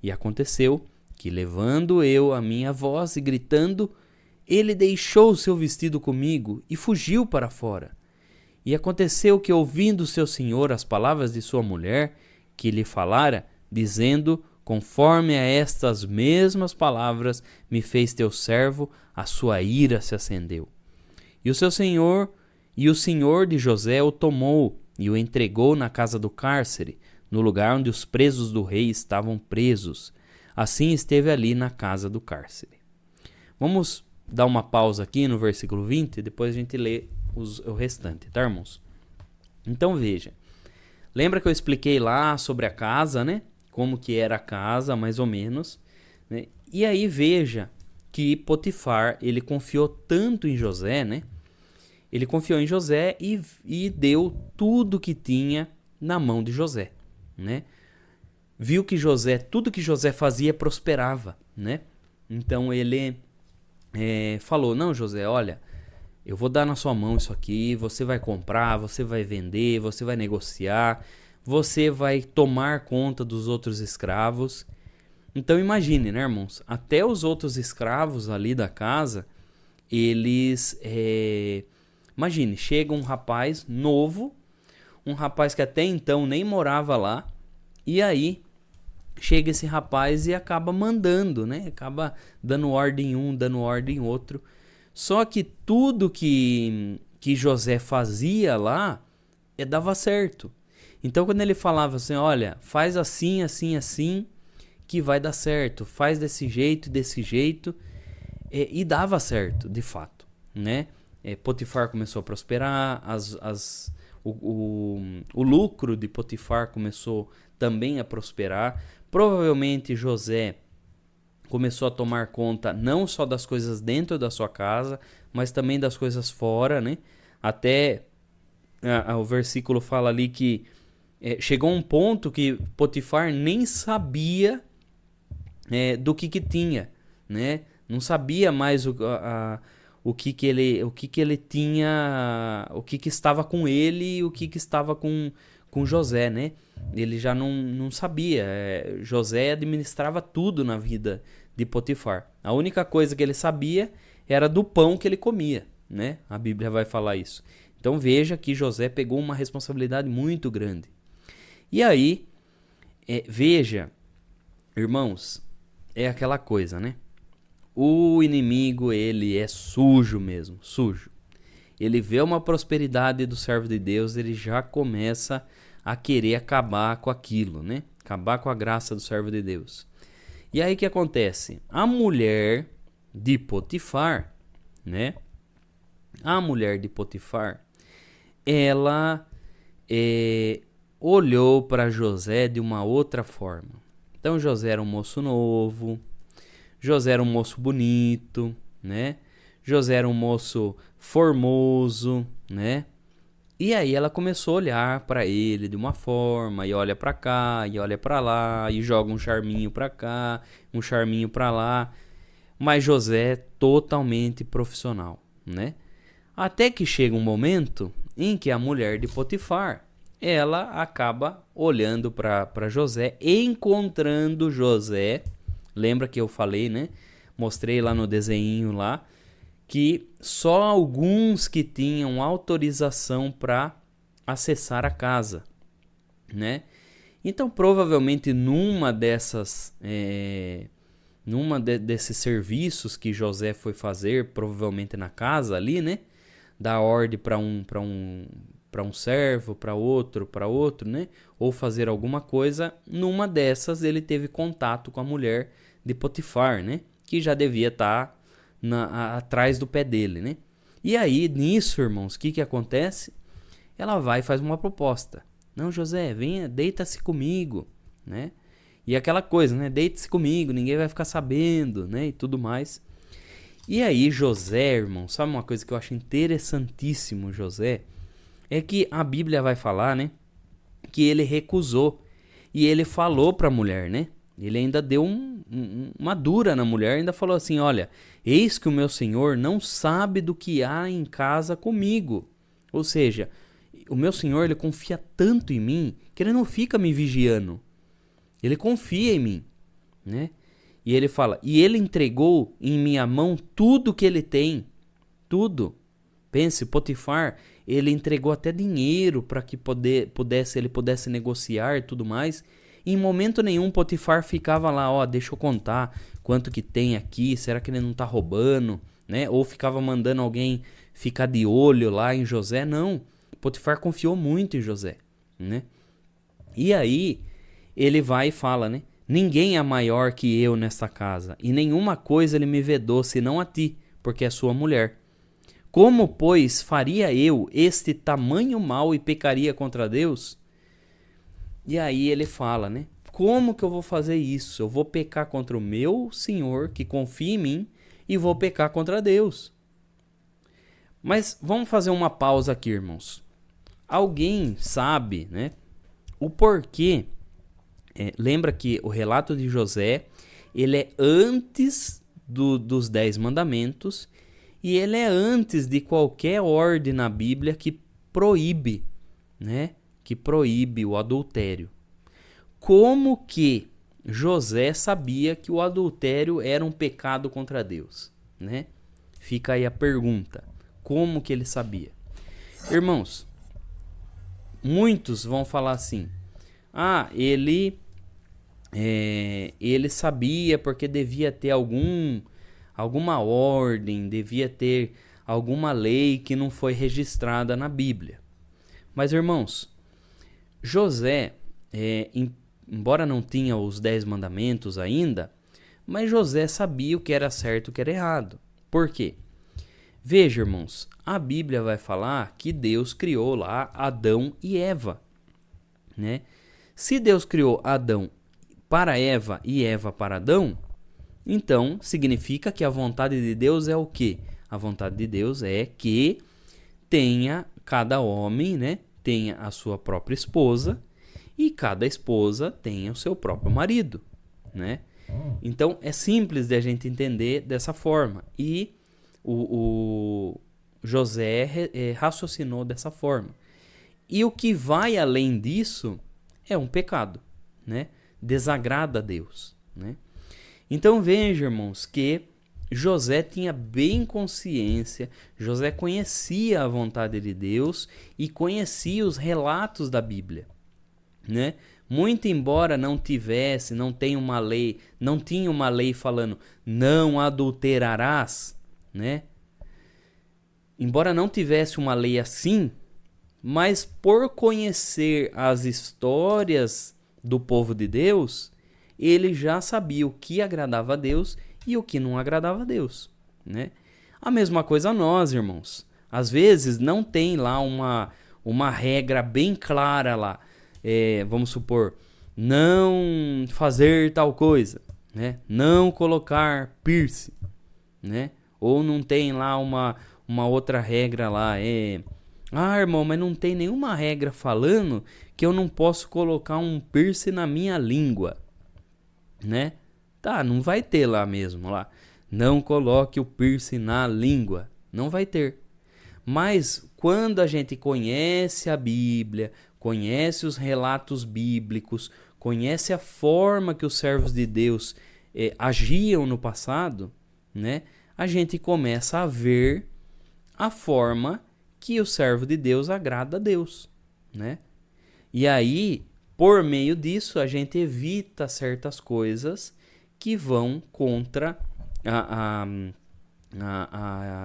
E aconteceu que, levando eu a minha voz e gritando, ele deixou o seu vestido comigo e fugiu para fora. E aconteceu que, ouvindo seu senhor as palavras de sua mulher, que lhe falara, dizendo: conforme a estas mesmas palavras me fez teu servo, a sua ira se acendeu. E o senhor de José o tomou e o entregou na casa do cárcere, no lugar onde os presos do rei estavam presos. Assim esteve ali na casa do cárcere. Vamos dar uma pausa aqui no versículo 20 e depois a gente lê o restante, tá, irmãos? Então veja, lembra que eu expliquei lá sobre a casa, né? Como que era a casa, mais ou menos, né? E aí veja que Potifar, ele confiou tanto em José, né? Ele confiou em José e deu tudo que tinha na mão de José, né? Viu que tudo que José fazia prosperava, né? Então ele falou: não, José, olha, eu vou dar na sua mão isso aqui, você vai comprar, você vai vender, você vai negociar, você vai tomar conta dos outros escravos. Então imagine, né, irmãos? Até os outros escravos ali da casa, eles... imagine, chega um rapaz novo, um rapaz que até então nem morava lá, e aí chega esse rapaz e acaba mandando, né? Acaba dando ordem um, dando ordem outro. Só que tudo que José fazia lá, dava certo. Então quando ele falava assim, olha, faz assim, assim, assim, que vai dar certo, faz desse jeito, e dava certo, de fato, né? Potifar começou a prosperar, o lucro de Potifar começou também a prosperar. Provavelmente José começou a tomar conta não só das coisas dentro da sua casa, mas também das coisas fora, né? Até o versículo fala ali que chegou um ponto que Potifar nem sabia do que tinha, né? Não sabia mais o que ele tinha, o que estava com ele e o que estava com José, né? Ele já não sabia. José administrava tudo na vida de Potifar. A única coisa que ele sabia era do pão que ele comia, né? A Bíblia vai falar isso. Então veja que José pegou uma responsabilidade muito grande. E aí, veja, irmãos, é aquela coisa, né? O inimigo, ele é sujo mesmo, sujo. Ele vê uma prosperidade do servo de Deus, ele já começa a querer acabar com aquilo, né? Acabar com a graça do servo de Deus. E aí o que acontece? A mulher de Potifar, né? A mulher de Potifar, ela olhou para José de uma outra forma. Então José era um moço novo, José era um moço bonito, né? José era um moço formoso, né? E aí ela começou a olhar para ele de uma forma, e olha para cá, e olha para lá, e joga um charminho para cá, um charminho para lá. Mas José é totalmente profissional, né? Até que chega um momento em que a mulher de Potifar, ela acaba olhando para José, encontrando José. Lembra que eu falei, né? Mostrei lá no desenho lá, que só alguns que tinham autorização para acessar a casa, né? Então, provavelmente, desses serviços que José foi fazer, provavelmente na casa ali, né? Dar ordem para um servo, para outro, né? Ou fazer alguma coisa, numa dessas ele teve contato com a mulher de Potifar, né? Que já devia estar atrás do pé dele, né? E aí, nisso, irmãos, o que acontece? Ela vai e faz uma proposta. Não, José, venha, deita-se comigo, né? E aquela coisa, né? Deite-se comigo, ninguém vai ficar sabendo, né? E tudo mais. E aí, José, irmão, sabe uma coisa que eu acho interessantíssimo, José? É que a Bíblia vai falar, né? Que ele recusou. E ele falou para a mulher, né? Ele ainda deu uma dura na mulher, ainda falou assim, olha, eis que o meu senhor não sabe do que há em casa comigo. Ou seja, o meu senhor, ele confia tanto em mim, que ele não fica me vigiando. Ele confia em mim, né? E ele fala, e ele entregou em minha mão tudo que ele tem, tudo, Pense, Potifar, ele entregou até dinheiro para que ele pudesse negociar e tudo mais. Em momento nenhum Potifar ficava lá, ó, deixa eu contar quanto que tem aqui, será que ele não tá roubando, né? Ou ficava mandando alguém ficar de olho lá em José. Não, Potifar confiou muito em José, né? E aí ele vai e fala, né? Ninguém é maior que eu nesta casa, e nenhuma coisa ele me vedou senão a ti, porque é sua mulher. Como, pois, faria eu este tamanho mal e pecaria contra Deus? E aí ele fala, né? Como que eu vou fazer isso? Eu vou pecar contra o meu Senhor, que confia em mim, e vou pecar contra Deus. Mas vamos fazer uma pausa aqui, irmãos. Alguém sabe, né, o porquê? Lembra que o relato de José, ele é antes dos 10 mandamentos, e ele é antes de qualquer ordem na Bíblia que proíbe, né? Que proíbe o adultério. Como que José sabia que o adultério era um pecado contra Deus, né? Fica aí a pergunta. Como que ele sabia? Irmãos, muitos vão falar assim: ah, ele sabia porque devia ter alguma ordem, devia ter alguma lei que não foi registrada na Bíblia. Mas, irmãos, José, embora não tinha os 10 mandamentos ainda, mas José sabia o que era certo e o que era errado. Por quê? Veja, irmãos, a Bíblia vai falar que Deus criou lá Adão e Eva, né? Se Deus criou Adão para Eva e Eva para Adão, então significa que a vontade de Deus é o quê? A vontade de Deus é que cada homem, né, tenha a sua própria esposa e cada esposa tenha o seu próprio marido, né? Então é simples de a gente entender dessa forma. E o José raciocinou dessa forma. E o que vai além disso é um pecado, né? Desagrada a Deus, né? Então veja, irmãos, que José tinha bem consciência, José conhecia a vontade de Deus e conhecia os relatos da Bíblia, né? Muito embora não tinha uma lei falando não adulterarás, né? Embora não tivesse uma lei assim, mas por conhecer as histórias do povo de Deus, ele já sabia o que agradava a Deus e o que não agradava a Deus, né? A mesma coisa nós, irmãos. Às vezes não tem lá uma regra bem clara lá. Vamos supor, não fazer tal coisa, né? Não colocar piercing, né? Ou não tem lá uma outra regra lá, irmão, mas não tem nenhuma regra falando que eu não posso colocar um piercing na minha língua, né? Tá, não vai ter lá mesmo, lá. Não coloque o piercing na língua. Não vai ter. Mas quando a gente conhece a Bíblia, conhece os relatos bíblicos, conhece a forma que os servos de Deus agiam no passado, né? A gente começa a ver a forma que o servo de Deus agrada a Deus, né? E aí, por meio disso, a gente evita certas coisas que vão contra a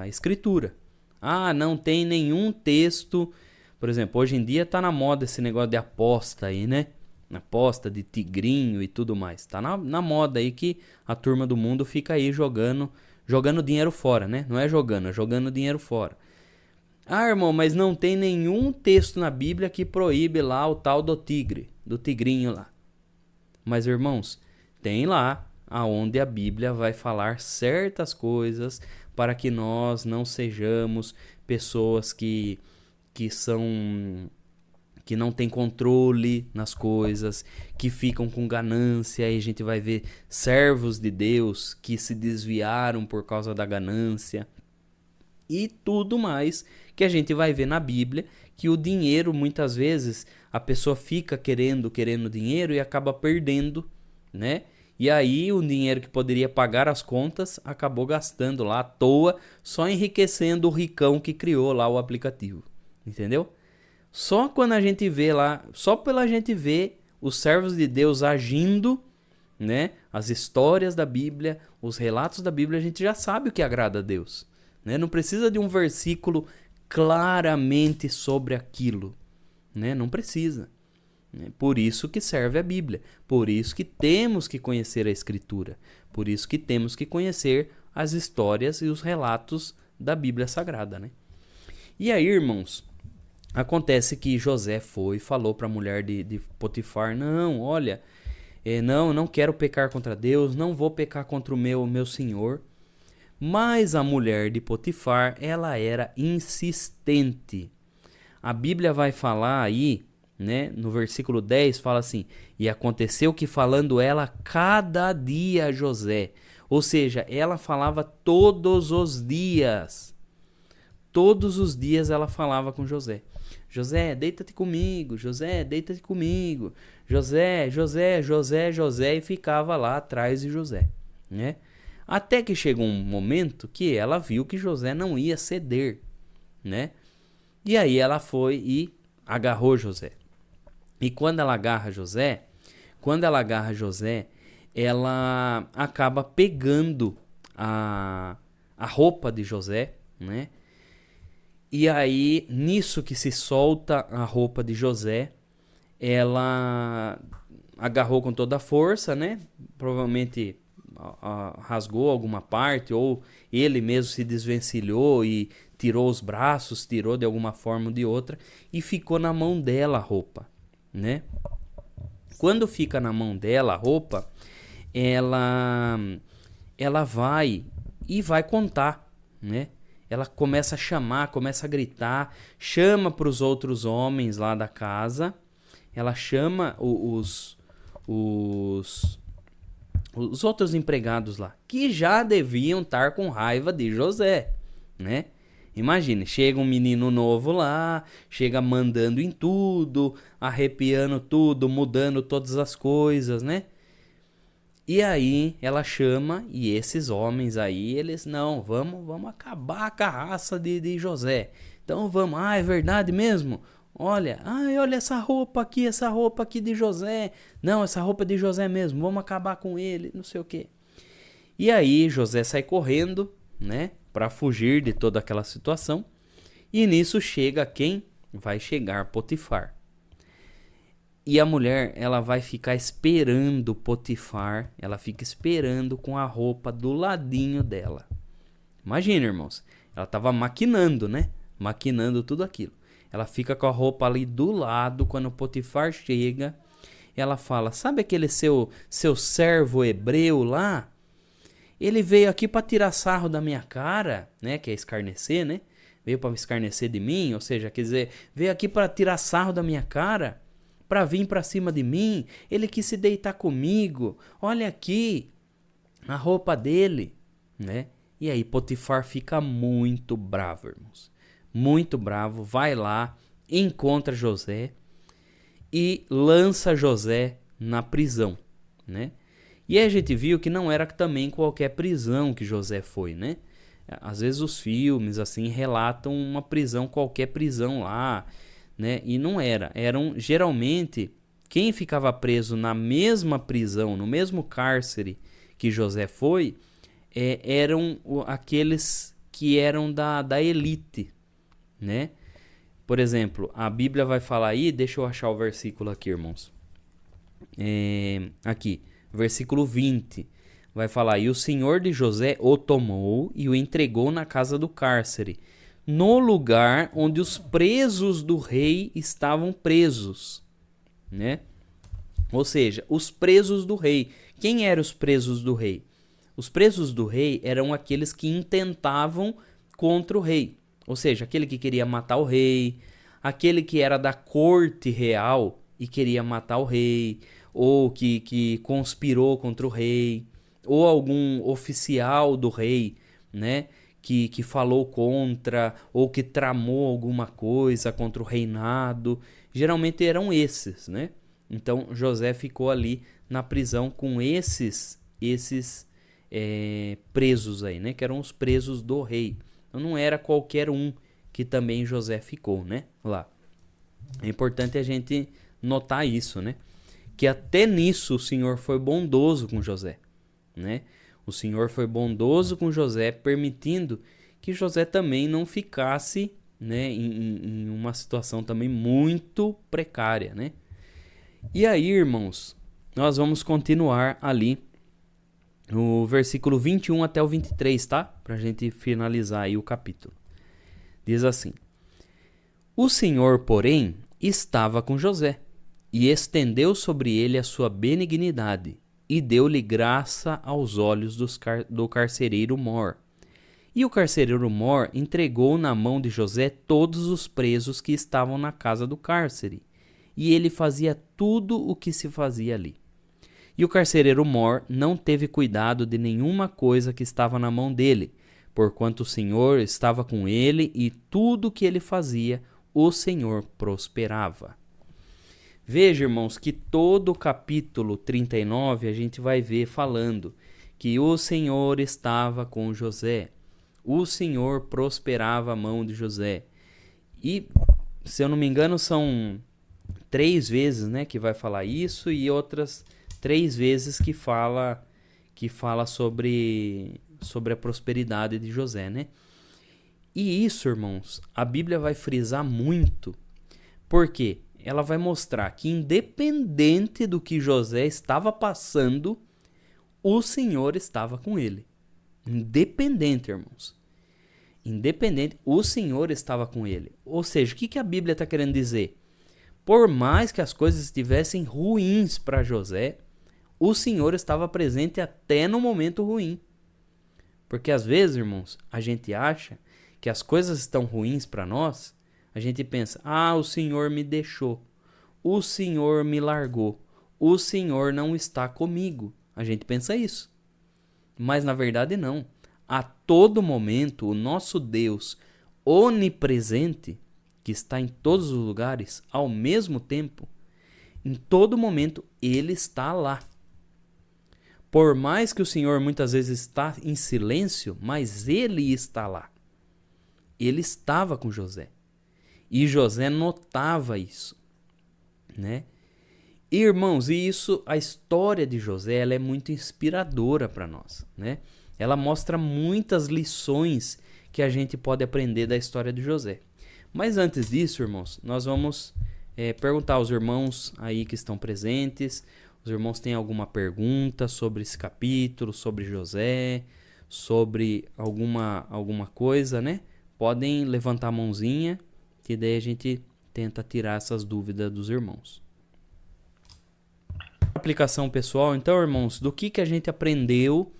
Escritura. Ah, não tem nenhum texto. Por exemplo, hoje em dia tá na moda esse negócio de aposta aí, né? Aposta de tigrinho e tudo mais. Tá na moda aí que a turma do mundo fica aí jogando dinheiro fora, né? Não é jogando dinheiro fora. Ah, irmão, mas não tem nenhum texto na Bíblia que proíbe lá o tal do tigrinho lá. Mas, irmãos, tem lá aonde a Bíblia vai falar certas coisas para que nós não sejamos pessoas que não têm controle nas coisas, que ficam com ganância, e a gente vai ver servos de Deus que se desviaram por causa da ganância e tudo mais que a gente vai ver na Bíblia, que o dinheiro, muitas vezes, a pessoa fica querendo dinheiro e acaba perdendo, né? E aí o dinheiro que poderia pagar as contas acabou gastando lá à toa, só enriquecendo o ricão que criou lá o aplicativo. Entendeu? Só quando a gente vê lá, só pela gente ver os servos de Deus agindo, né? As histórias da Bíblia, os relatos da Bíblia, a gente já sabe o que agrada a Deus, né? Não precisa de um versículo claramente sobre aquilo, né? Não precisa. Por isso que serve a Bíblia, por isso que temos que conhecer a Escritura, por isso que temos que conhecer as histórias e os relatos da Bíblia Sagrada, né? E aí, irmãos, acontece que José foi e falou para a mulher de Potifar, não, olha, não quero pecar contra Deus, não vou pecar contra o meu senhor. Mas a mulher de Potifar, ela era insistente. A Bíblia vai falar aí, né, no versículo 10, fala assim, e aconteceu que falando ela cada dia a José, ou seja, ela falava todos os dias. Todos os dias ela falava com José. José, deita-te comigo. José, deita-te comigo. José, José, José, José. E ficava lá atrás de José, né? Até que chegou um momento que ela viu que José não ia ceder, né? E aí ela foi e agarrou José. E quando ela agarra José, ela acaba pegando a roupa de José, né? E aí, nisso que se solta a roupa de José, ela agarrou com toda a força, né? Provavelmente rasgou alguma parte, ou ele mesmo se desvencilhou e tirou os braços, tirou de alguma forma ou de outra, e ficou na mão dela a roupa, né? Quando fica na mão dela a roupa, ela vai contar, né? Ela começa a chamar, começa a gritar, chama para os outros homens lá da casa, ela chama os outros empregados lá, que já deviam estar com raiva de José, né? Imagine, chega um menino novo lá, chega mandando em tudo, arrepiando tudo, mudando todas as coisas, né? E aí ela chama, e esses homens aí, eles, não, vamos acabar com a raça de José. Então vamos, é verdade mesmo? Olha essa roupa aqui de José. Não, essa roupa é de José mesmo, vamos acabar com ele, não sei o quê. E aí José sai correndo, né, para fugir de toda aquela situação. E nisso chega quem? Vai chegar Potifar. E a mulher, ela vai ficar esperando Potifar, ela fica esperando com a roupa do ladinho dela. Imagina, irmãos, ela estava maquinando, né? Maquinando tudo aquilo. Ela fica com a roupa ali do lado, quando Potifar chega, ela fala, sabe aquele seu servo hebreu lá? Ele veio aqui para tirar sarro da minha cara, né? Que é escarnecer, né? Veio para escarnecer de mim, ou seja, quer dizer, veio aqui para tirar sarro da minha cara, para vir para cima de mim, ele quis se deitar comigo, olha aqui a roupa dele, né? E aí Potifar fica muito bravo, irmãos, muito bravo, vai lá, encontra José e lança José na prisão, né? E aí a gente viu que não era também qualquer prisão que José foi, né? Às vezes os filmes assim relatam uma prisão, qualquer prisão lá, né? E não eram geralmente quem ficava preso na mesma prisão, no mesmo cárcere que José foi, eram aqueles que eram da elite, né? Por exemplo, a Bíblia vai falar aí, deixa eu achar o versículo aqui, irmãos. Aqui, versículo 20, vai falar, e o Senhor de José o tomou e o entregou na casa do cárcere, no lugar onde os presos do rei estavam presos, né? Ou seja, os presos do rei. Quem eram os presos do rei? Os presos do rei eram aqueles que intentavam contra o rei. Ou seja, aquele que queria matar o rei, aquele que era da corte real e queria matar o rei, ou que conspirou contra o rei, ou algum oficial do rei, né? Que falou contra, ou que tramou alguma coisa contra o reinado. Geralmente eram esses, né? Então José ficou ali na prisão com esses presos aí, né? Que eram os presos do rei. Então não era qualquer um que também José ficou, né? Lá. É importante a gente notar isso, né? Que até nisso o Senhor foi bondoso com José, né? O Senhor foi bondoso com José, permitindo que José também não ficasse, né, em uma situação também muito precária, né? E aí, irmãos, nós vamos continuar ali no versículo 21 até o 23, tá? Pra gente finalizar aí o capítulo. Diz assim: O Senhor, porém, estava com José, e estendeu sobre ele a sua benignidade, e deu-lhe graça aos olhos do carcereiro Mor. E o carcereiro Mor entregou na mão de José todos os presos que estavam na casa do cárcere, e ele fazia tudo o que se fazia ali. E o carcereiro Mor não teve cuidado de nenhuma coisa que estava na mão dele, porquanto o Senhor estava com ele, e tudo o que ele fazia, o Senhor prosperava. Veja, irmãos, que todo o capítulo 39 a gente vai ver falando que o Senhor estava com José. O Senhor prosperava a mão de José. E, se eu não me engano, são 3 vezes, né, que vai falar isso, e outras 3 vezes que fala sobre a prosperidade de José, né? E isso, irmãos, a Bíblia vai frisar muito, porque ela vai mostrar que, independente do que José estava passando, o Senhor estava com ele. Independente, irmãos. Independente, o Senhor estava com ele. Ou seja, o que a Bíblia está querendo dizer? Por mais que as coisas estivessem ruins para José, o Senhor estava presente até no momento ruim. Porque às vezes, irmãos, a gente acha que as coisas estão ruins para nós, a gente pensa, o Senhor me deixou, o Senhor me largou, o Senhor não está comigo. A gente pensa isso. Mas na verdade não. A todo momento, o nosso Deus onipresente, que está em todos os lugares, ao mesmo tempo, em todo momento, Ele está lá. Por mais que o Senhor muitas vezes está em silêncio, mas Ele está lá. Ele estava com José. E José notava isso, né? E, irmãos, a história de José, ela é muito inspiradora para nós, né? Ela mostra muitas lições que a gente pode aprender da história de José. Mas antes disso, irmãos, nós vamos perguntar aos irmãos aí que estão presentes. Os irmãos têm alguma pergunta sobre esse capítulo, sobre José, sobre alguma coisa, né? Podem levantar a mãozinha, que daí a gente tenta tirar essas dúvidas dos irmãos. Aplicação pessoal, então, irmãos, do que a gente aprendeu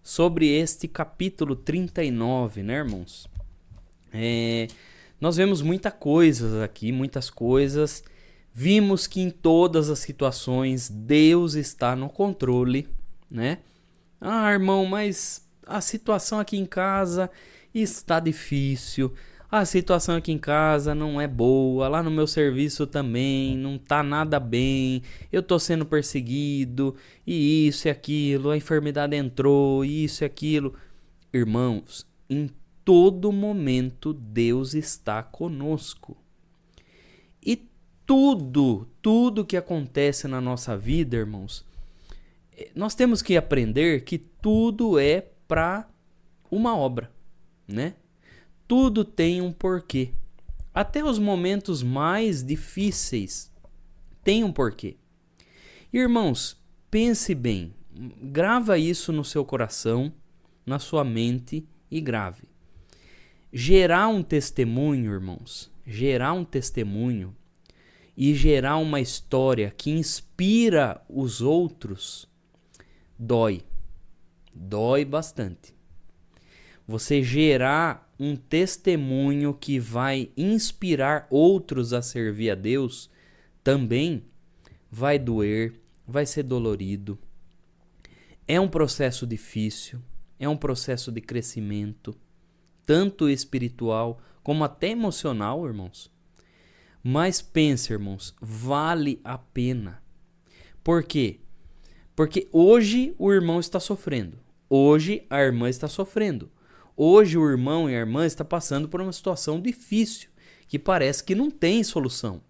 sobre este capítulo 39, né, irmãos? Nós vemos muitas coisas aqui, muitas coisas. Vimos que em todas as situações Deus está no controle, né? Irmão, mas a situação aqui em casa está difícil. A situação aqui em casa não é boa. Lá no meu serviço também não tá nada bem. Eu tô sendo perseguido. E isso e aquilo. A enfermidade entrou. Isso e aquilo. Irmãos, em todo momento Deus está conosco. E tudo que acontece na nossa vida, irmãos, nós temos que aprender que tudo é para uma obra, né? Tudo tem um porquê. Até os momentos mais difíceis têm um porquê. Irmãos, pense bem. Grava isso no seu coração, na sua mente e grave. Gerar um testemunho, irmãos, gerar um testemunho e gerar uma história que inspira os outros, dói bastante. Você gerar um testemunho que vai inspirar outros a servir a Deus também vai doer, vai ser dolorido. É um processo difícil, é um processo de crescimento, tanto espiritual como até emocional, irmãos. Mas pense, irmãos, vale a pena. Por quê? Porque hoje o irmão está sofrendo. Hoje a irmã está sofrendo. Hoje o irmão e a irmã estão passando por uma situação difícil, que parece que não tem solução.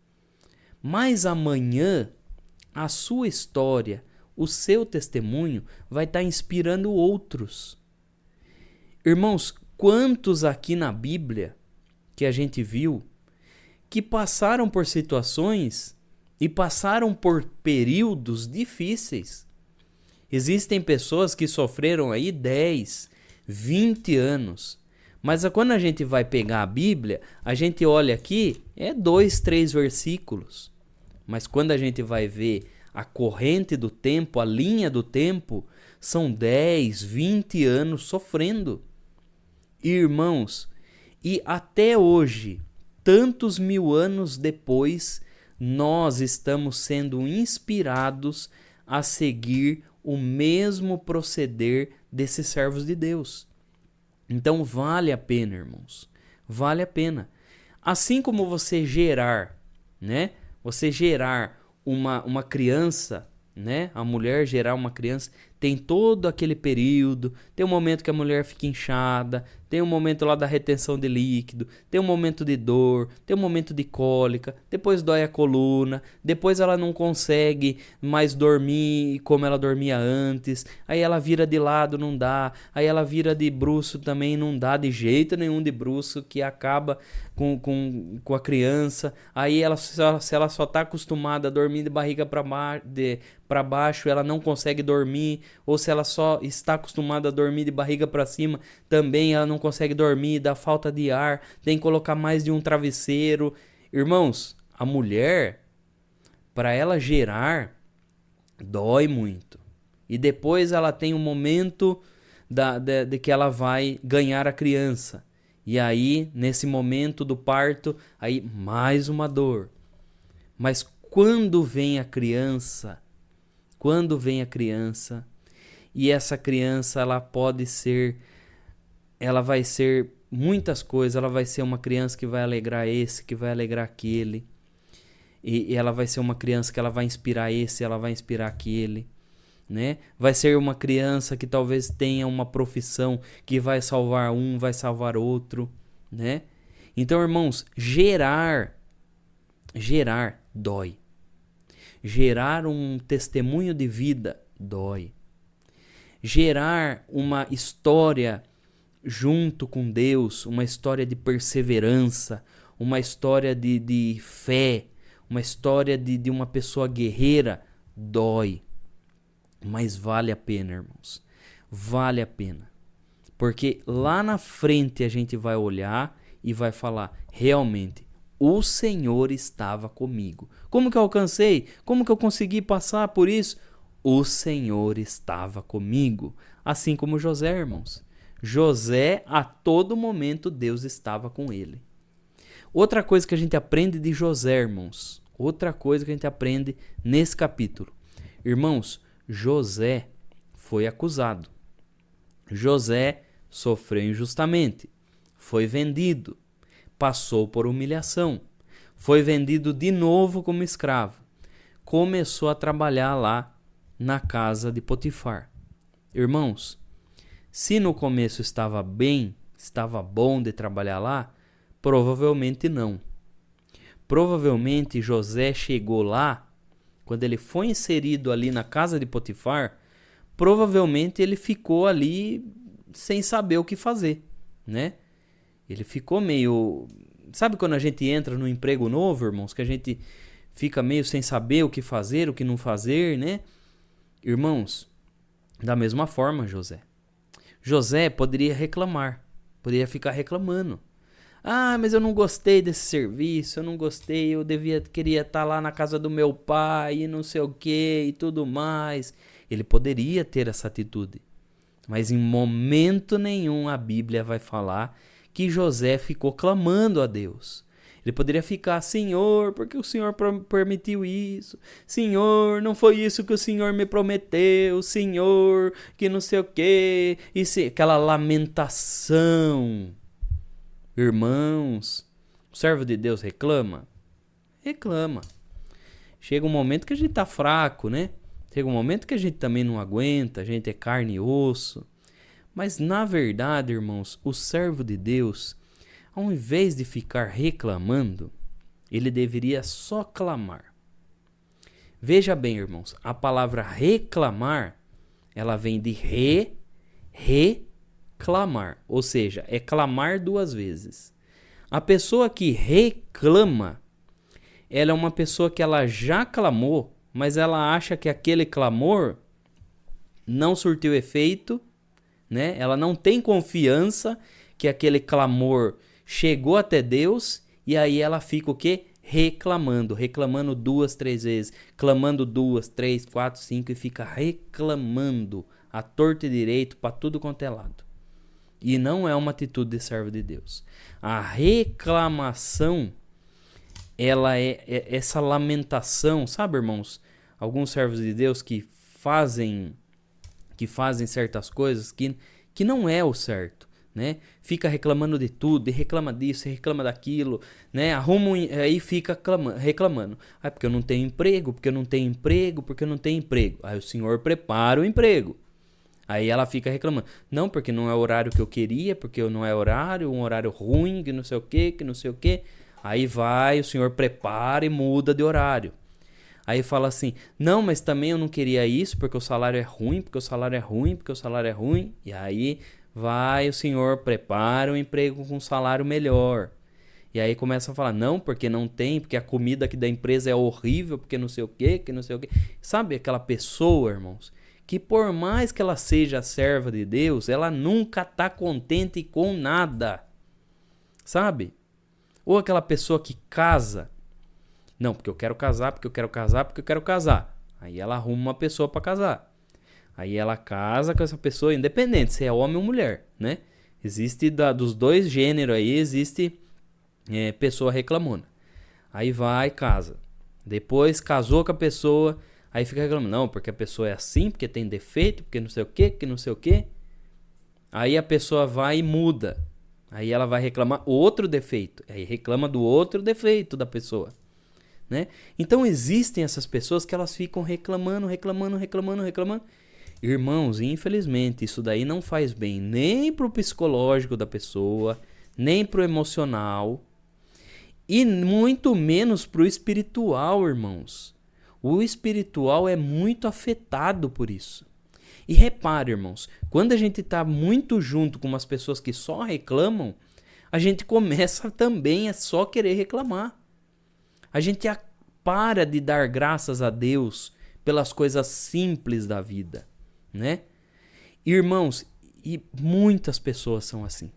Mas amanhã, a sua história, o seu testemunho vai estar inspirando outros. Irmãos, quantos aqui na Bíblia que a gente viu que passaram por situações e passaram por períodos difíceis? Existem pessoas que sofreram aí 10, 20 anos. Mas quando a gente vai pegar a Bíblia, a gente olha aqui, é 2, 3 versículos. Mas quando a gente vai ver a corrente do tempo, a linha do tempo, são 10, 20 anos sofrendo. Irmãos, e até hoje, tantos mil anos depois, nós estamos sendo inspirados a seguir o mesmo proceder desses servos de Deus. Então vale a pena, irmãos. Vale a pena. Assim como você gerar, né? Você gerar uma criança, né? A mulher gerar uma criança, tem todo aquele período, tem um momento que a mulher fica inchada, tem um momento lá da retenção de líquido, tem um momento de dor, tem um momento de cólica, depois dói a coluna, depois ela não consegue mais dormir como ela dormia antes, aí ela vira de lado, não dá, aí ela vira de bruço também, não dá de jeito nenhum de bruço, que acaba com a criança, aí ela, se ela só está acostumada a dormir de barriga para baixo, ela não consegue dormir, ou se ela só está acostumada a dormir de barriga para cima, também ela não consegue dormir, dá falta de ar, tem que colocar mais de um travesseiro. Irmãos, a mulher, para ela gerar, dói muito. E depois ela tem um momento de que ela vai ganhar a criança. E aí, nesse momento do parto, aí mais uma dor. Mas quando vem a criança, e essa criança ela vai ser muitas coisas, ela vai ser uma criança que vai alegrar esse, que vai alegrar aquele, e ela vai ser uma criança que ela vai inspirar esse, ela vai inspirar aquele, né? Vai ser uma criança que talvez tenha uma profissão que vai salvar um, vai salvar outro, né? Então, irmãos, gerar dói. Gerar um testemunho de vida dói. Gerar uma história junto com Deus, uma história de perseverança, uma história de fé, uma história de uma pessoa guerreira, dói. Mas vale a pena, irmãos. Vale a pena. Porque lá na frente a gente vai olhar e vai falar, realmente, o Senhor estava comigo. Como que eu alcancei? Como que eu consegui passar por isso? O Senhor estava comigo. Assim como José, irmãos. José, a todo momento, Deus estava com ele. Outra coisa que a gente aprende de José, irmãos. Outra coisa que a gente aprende nesse capítulo. Irmãos, José foi acusado. José sofreu injustamente. Foi vendido. Passou por humilhação. Foi vendido de novo como escravo. Começou a trabalhar lá na casa de Potifar. Irmãos, se no começo estava bem, estava bom de trabalhar lá, provavelmente não. Provavelmente José chegou lá, quando ele foi inserido ali na casa de Potifar, provavelmente ele ficou ali sem saber o que fazer, né? Ele ficou meio... Sabe quando a gente entra num emprego novo, irmãos? Que a gente fica meio sem saber o que fazer, o que não fazer, né? Irmãos, da mesma forma, José poderia reclamar. Poderia ficar reclamando. Ah, mas eu não gostei desse serviço, eu não gostei, queria estar lá na casa do meu pai e não sei o que e tudo mais. Ele poderia ter essa atitude. Mas em momento nenhum a Bíblia vai falar que José ficou clamando a Deus. Ele poderia ficar, Senhor, porque o Senhor permitiu isso? Senhor, não foi isso que o Senhor me prometeu? Senhor, que não sei o quê. Aquela lamentação. Irmãos, o servo de Deus reclama? Reclama. Chega um momento que a gente tá fraco, né? Chega um momento que a gente também não aguenta, a gente é carne e osso. Mas na verdade, irmãos, o servo de Deus, ao invés de ficar reclamando, ele deveria só clamar. Veja bem, irmãos, a palavra reclamar, ela vem de reclamar, ou seja, é clamar duas vezes. A pessoa que reclama, ela é uma pessoa que ela já clamou, mas ela acha que aquele clamor não surtiu efeito, né? Ela não tem confiança que aquele clamor chegou até Deus, e aí ela fica o quê? Reclamando 2, 3 vezes, clamando 2, 3, 4, 5 e fica reclamando à torta e direito para tudo quanto é lado. E não é uma atitude de servo de Deus. A reclamação, ela é essa lamentação, sabe, irmãos? Alguns servos de Deus que fazem certas coisas que não é o certo, né? Fica reclamando de tudo, e reclama disso, e reclama daquilo, né? Aí fica reclamando. Ah, porque eu não tenho emprego, porque eu não tenho emprego, porque eu não tenho emprego. Aí o Senhor prepara o emprego. Aí ela fica reclamando. Não, porque não é o horário que eu queria, porque não é horário, um horário ruim, que não sei o quê, que não sei o quê. Aí vai, o Senhor prepara e muda de horário. Aí fala assim, não, mas também eu não queria isso, porque o salário é ruim, porque o salário é ruim, porque o salário é ruim. E aí vai, o Senhor prepara um emprego com um salário melhor. E aí começa a falar, não, porque não tem, porque a comida aqui da empresa é horrível, porque não sei o quê, que não sei o quê. Sabe aquela pessoa, irmãos, que por mais que ela seja serva de Deus, ela nunca está contente com nada. Sabe? Ou aquela pessoa que casa. Não, porque eu quero casar, porque eu quero casar, porque eu quero casar. Aí ela arruma uma pessoa para casar. Aí ela casa com essa pessoa, independente se é homem ou mulher, né? Existe dos dois gêneros aí, existe pessoa reclamona. Aí vai, casa. Depois casou com a pessoa, aí fica reclamando. Não, porque a pessoa é assim, porque tem defeito, porque não sei o quê, que não sei o quê. Aí a pessoa vai e muda. Aí ela vai reclamar outro defeito. Aí reclama do outro defeito da pessoa. Né? Então existem essas pessoas que elas ficam reclamando. Irmãos, infelizmente isso daí não faz bem nem pro psicológico da pessoa, nem pro emocional e muito menos pro espiritual, irmãos. O espiritual é muito afetado por isso. E repare, irmãos, quando a gente está muito junto com umas pessoas que só reclamam, a gente começa também a só querer reclamar. A gente para de dar graças a Deus pelas coisas simples da vida, né? Irmãos, e muitas pessoas são assim.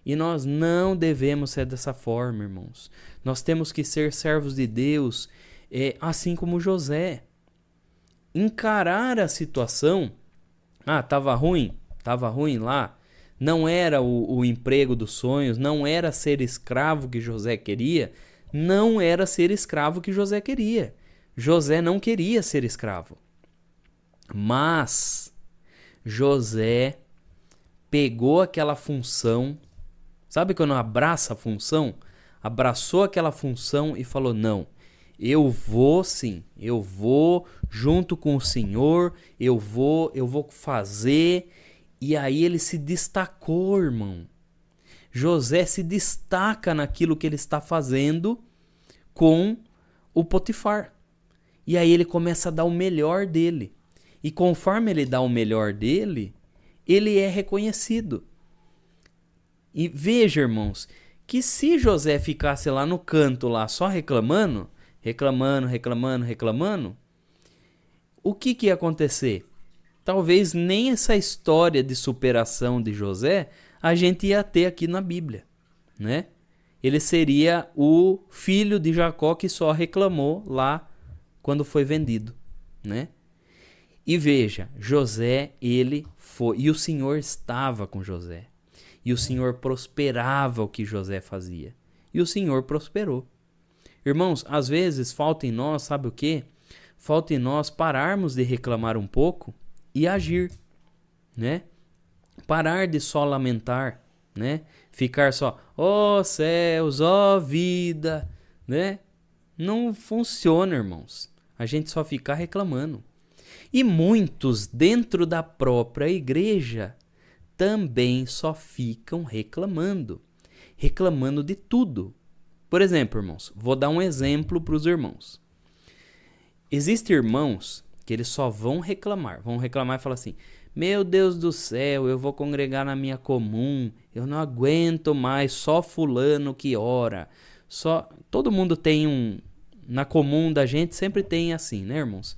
E nós não devemos ser dessa forma, irmãos. Nós temos que ser servos de Deus, assim como José. Encarar a situação. Ah, estava ruim lá. Não era o emprego dos sonhos, não era ser escravo que José queria. Não era ser escravo que José queria. José não queria ser escravo. Mas José pegou aquela função. Sabe quando abraça a função? Abraçou aquela função e falou, não, eu vou sim, eu vou junto com o Senhor, eu vou fazer. E aí ele se destacou, irmão. José se destaca naquilo que ele está fazendo com o Potifar. E aí ele começa a dar o melhor dele. E conforme ele dá o melhor dele, ele é reconhecido. E veja, irmãos, que se José ficasse lá no canto, lá só reclamando, o que ia acontecer? Talvez nem essa história de superação de José a gente ia ter aqui na Bíblia, né? Ele seria o filho de Jacó que só reclamou lá quando foi vendido, né? E veja, José, ele foi, e o Senhor estava com José. E o Senhor prosperava o que José fazia. E o Senhor prosperou. Irmãos, às vezes falta em nós, sabe o quê? Falta em nós pararmos de reclamar um pouco e agir, né? Parar de só lamentar, né? Ficar só, ó céus, ó vida, né? Não funciona, irmãos. A gente só ficar reclamando. E muitos dentro da própria igreja também só ficam reclamando de tudo. Por exemplo, irmãos, vou dar um exemplo para os irmãos. Existem irmãos que eles só vão reclamar e falar assim: meu Deus do céu, eu vou congregar na minha comum, eu não aguento mais, só fulano que ora. Todo mundo tem na comum da gente sempre tem assim, né, irmãos?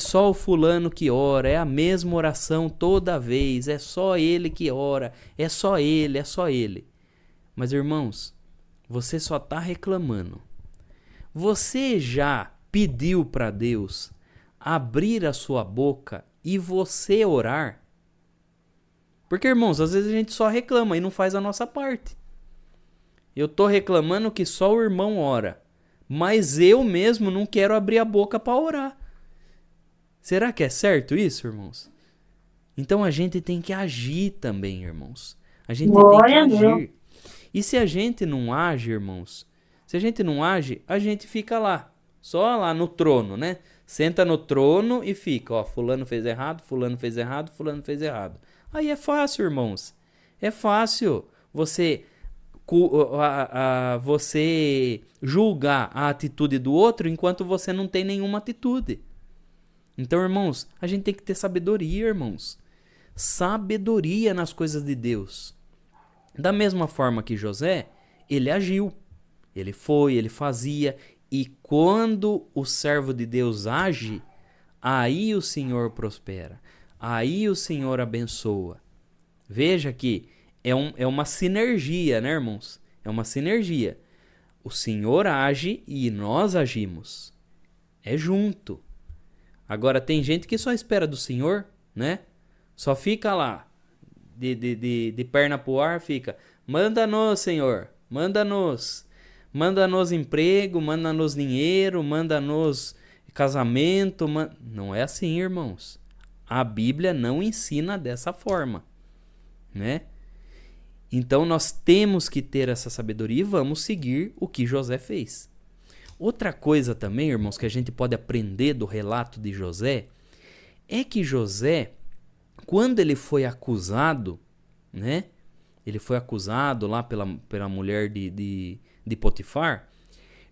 Só o fulano que ora, é a mesma oração toda vez, é só ele que ora, é só ele. Mas, irmãos, você só está reclamando. Você já pediu para Deus abrir a sua boca e você orar? Porque, irmãos, às vezes a gente só reclama e não faz a nossa parte. Eu tô reclamando que só o irmão ora, mas eu mesmo não quero abrir a boca para orar. Será que é certo isso, irmãos? Então a gente tem que agir também, irmãos. A gente tem que agir. E se a gente não age, irmãos, a gente fica lá, só lá no trono, né? Senta no trono e fica, fulano fez errado, fulano fez errado, fulano fez errado. Aí é fácil, irmãos. É fácil você julgar a atitude do outro enquanto você não tem nenhuma atitude. Então, irmãos, a gente tem que ter sabedoria, irmãos. Sabedoria nas coisas de Deus. Da mesma forma que José, ele agiu. Ele foi, ele fazia. E quando o servo de Deus age, aí o Senhor prospera. Aí o Senhor abençoa. Veja que é uma sinergia, né, irmãos? É uma sinergia. O Senhor age e nós agimos. É junto. Agora, tem gente que só espera do Senhor, né? Só fica lá, de perna pro ar, fica: manda-nos, Senhor, manda-nos emprego, manda-nos dinheiro, manda-nos casamento. Não é assim, irmãos. A Bíblia não ensina dessa forma, né? Então, nós temos que ter essa sabedoria e vamos seguir o que José fez. Outra coisa também, irmãos, que a gente pode aprender do relato de José, é que José, quando ele foi acusado, né? Ele foi acusado lá pela mulher de Potifar.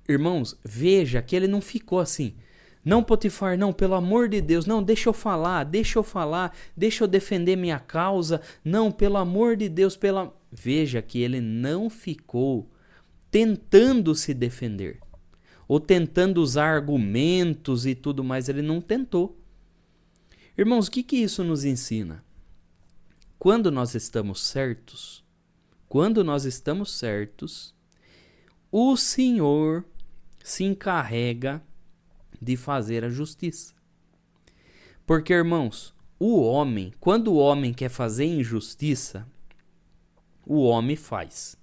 Irmãos, veja que ele não ficou assim: não, Potifar, não, pelo amor de Deus, não, deixa eu falar, deixa eu defender minha causa, não, pelo amor de Deus, Veja que ele não ficou tentando se defender, ou tentando usar argumentos e tudo mais, ele não tentou. Irmãos, o que isso nos ensina? Quando nós estamos certos, o Senhor se encarrega de fazer a justiça. Porque, irmãos, quando o homem quer fazer injustiça, o homem faz.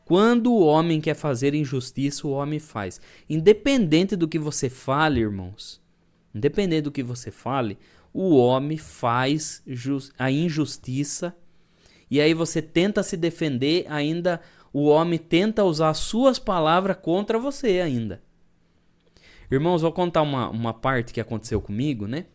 Quando o homem quer fazer injustiça, o homem faz. Independente do que você fale, irmãos, o homem faz a injustiça, e aí você tenta se defender, ainda o homem tenta usar as suas palavras contra você ainda. Irmãos, vou contar uma parte que aconteceu comigo, né?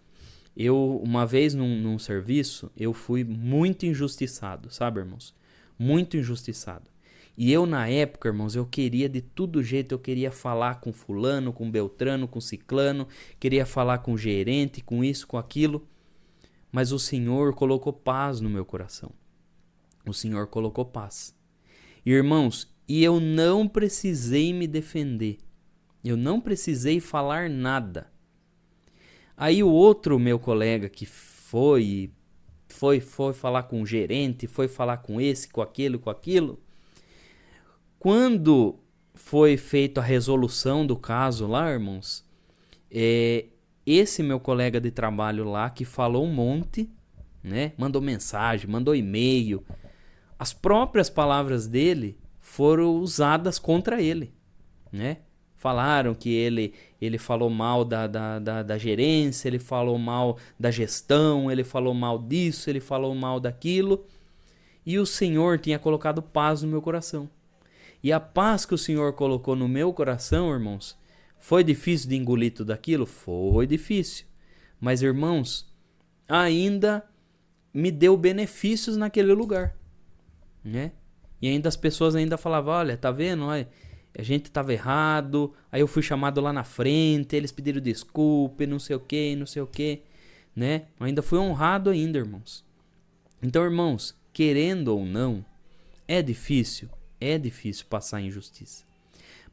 Eu, uma vez num serviço, eu fui muito injustiçado, sabe, irmãos? Muito injustiçado. E eu, na época, irmãos, eu queria de todo jeito, eu queria falar com fulano, com beltrano, com ciclano, queria falar com o gerente, com isso, com aquilo. Mas o Senhor colocou paz no meu coração. O Senhor colocou paz. E, irmãos, eu não precisei me defender. Eu não precisei falar nada. Aí o outro meu colega que foi falar com o gerente, foi falar com esse, com aquilo. Quando foi feita a resolução do caso lá, irmãos, esse meu colega de trabalho lá que falou um monte, né? Mandou mensagem, mandou e-mail. As próprias palavras dele foram usadas contra ele, né? Falaram que ele falou mal da gerência, ele falou mal da gestão, ele falou mal disso, ele falou mal daquilo. E o Senhor tinha colocado paz no meu coração. E a paz que o Senhor colocou no meu coração, irmãos, Foi difícil de engolir tudo aquilo? Foi difícil. Mas, irmãos, ainda me deu benefícios naquele lugar, né? E ainda as pessoas ainda falavam, olha, tá vendo? Olha, a gente tava errado, aí eu fui chamado lá na frente, eles pediram desculpa, não sei o que, né? Ainda fui honrado ainda, irmãos. Então, irmãos, querendo ou não, é difícil passar injustiça.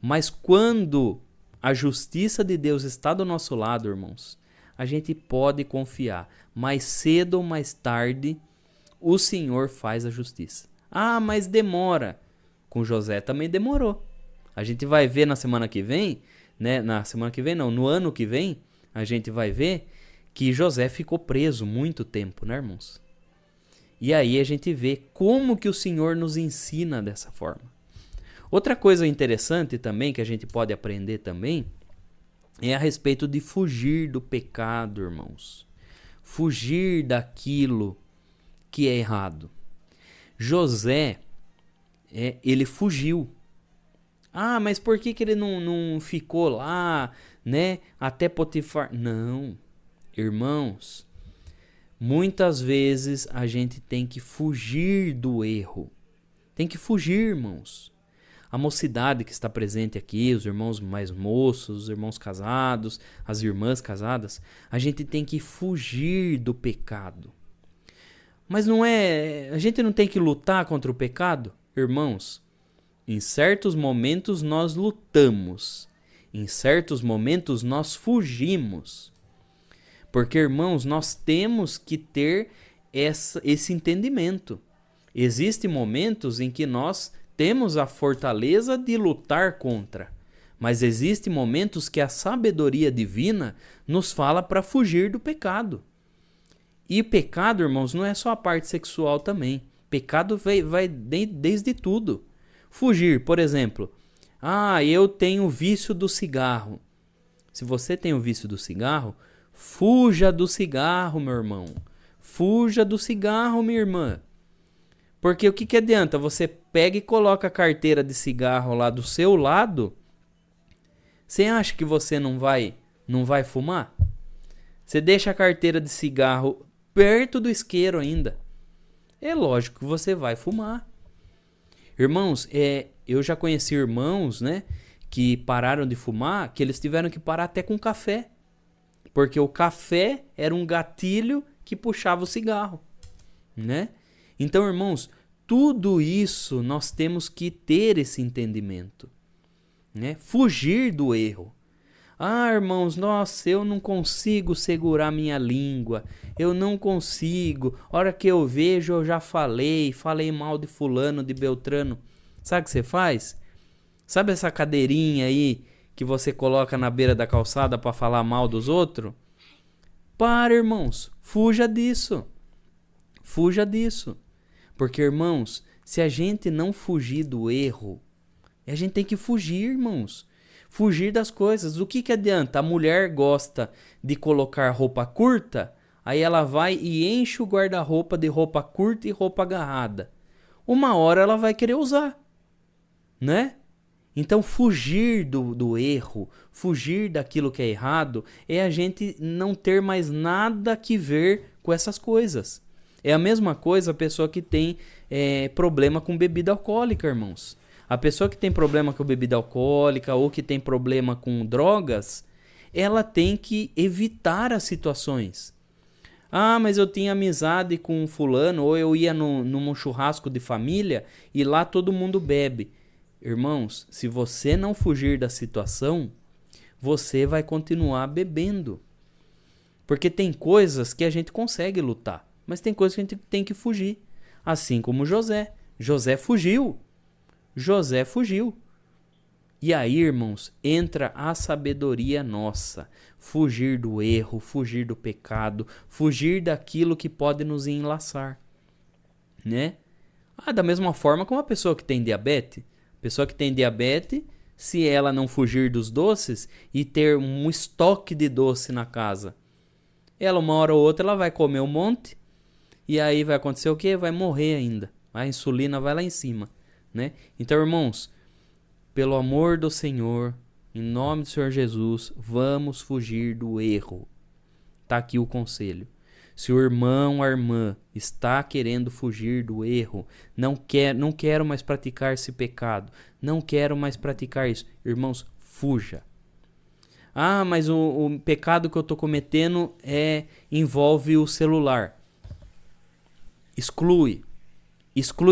Mas quando a justiça de Deus está do nosso lado, irmãos, a gente pode confiar. Mais cedo ou mais tarde, o Senhor faz a justiça. Ah, mas demora. Com José também demorou. A gente vai ver na semana que vem, né? No ano que vem, a gente vai ver que José ficou preso muito tempo, né, irmãos? E aí a gente vê como que o Senhor nos ensina dessa forma. Outra coisa interessante também, que a gente pode aprender também, é a respeito de fugir do pecado, irmãos. Fugir daquilo que é errado. José, ele fugiu. Ah, mas por que ele não ficou lá, né? Até Potifar. Não, irmãos, muitas vezes a gente tem que fugir do erro. Tem que fugir, irmãos. A mocidade que está presente aqui, os irmãos mais moços, os irmãos casados, as irmãs casadas, a gente tem que fugir do pecado. Mas a gente não tem que lutar contra o pecado? Irmãos, em certos momentos nós lutamos, em certos momentos nós fugimos. Porque, irmãos, nós temos que ter esse entendimento. Existem momentos em que nós temos a fortaleza de lutar contra, mas existem momentos que a sabedoria divina nos fala para fugir do pecado. E pecado, irmãos, não é só a parte sexual também. Pecado vai desde tudo. Fugir, por exemplo. Ah, eu tenho o vício do cigarro. Se você tem o vício do cigarro, fuja do cigarro, meu irmão. Fuja do cigarro, minha irmã. Porque o que adianta? Você pega e coloca a carteira de cigarro lá do seu lado. Você acha que você não vai fumar? Você deixa a carteira de cigarro perto do isqueiro ainda. É lógico que você vai fumar. Irmãos, eu já conheci irmãos, né, que pararam de fumar, que eles tiveram que parar até com café. Porque o café era um gatilho que puxava o cigarro, né? Então, irmãos, tudo isso nós temos que ter esse entendimento, né? Fugir do erro. Ah, irmãos, nossa, eu não consigo segurar minha língua. Eu não consigo. A hora que eu vejo, eu já falei mal de fulano, de Beltrano. Sabe o que você faz? Sabe essa cadeirinha aí que você coloca na beira da calçada para falar mal dos outros? Para, irmãos. Fuja disso. Fuja disso. Porque, irmãos, se a gente não fugir do erro, a gente tem que fugir, irmãos. Fugir das coisas. O que adianta? A mulher gosta de colocar roupa curta, aí ela vai e enche o guarda-roupa de roupa curta e roupa agarrada. Uma hora ela vai querer usar, né? Então, fugir do erro, fugir daquilo que é errado, é a gente não ter mais nada que ver com essas coisas. É a mesma coisa a pessoa que tem problema com bebida alcoólica, irmãos. A pessoa que tem problema com bebida alcoólica ou que tem problema com drogas, ela tem que evitar as situações. Ah, mas eu tinha amizade com fulano, ou eu ia num churrasco de família e lá todo mundo bebe. Irmãos, se você não fugir da situação, você vai continuar bebendo. Porque tem coisas que a gente consegue lutar, mas tem coisas que a gente tem que fugir. Assim como José. José fugiu. E aí, irmãos, entra a sabedoria nossa. Fugir do erro, fugir do pecado, fugir daquilo que pode nos enlaçar, né? Da mesma forma como a pessoa que tem diabetes. Pessoa que tem diabetes, se ela não fugir dos doces e ter um estoque de doce na casa, ela uma hora ou outra ela vai comer um monte e aí vai acontecer o quê? Vai morrer ainda. A insulina vai lá em cima, né? Então, irmãos, pelo amor do Senhor, em nome do Senhor Jesus, vamos fugir do erro. Tá aqui o conselho. Se o irmão ou a irmã está querendo fugir do erro, não quero mais praticar esse pecado, não quero mais praticar isso, irmãos, fuja. Ah, mas o pecado que eu estou cometendo envolve o celular. Exclui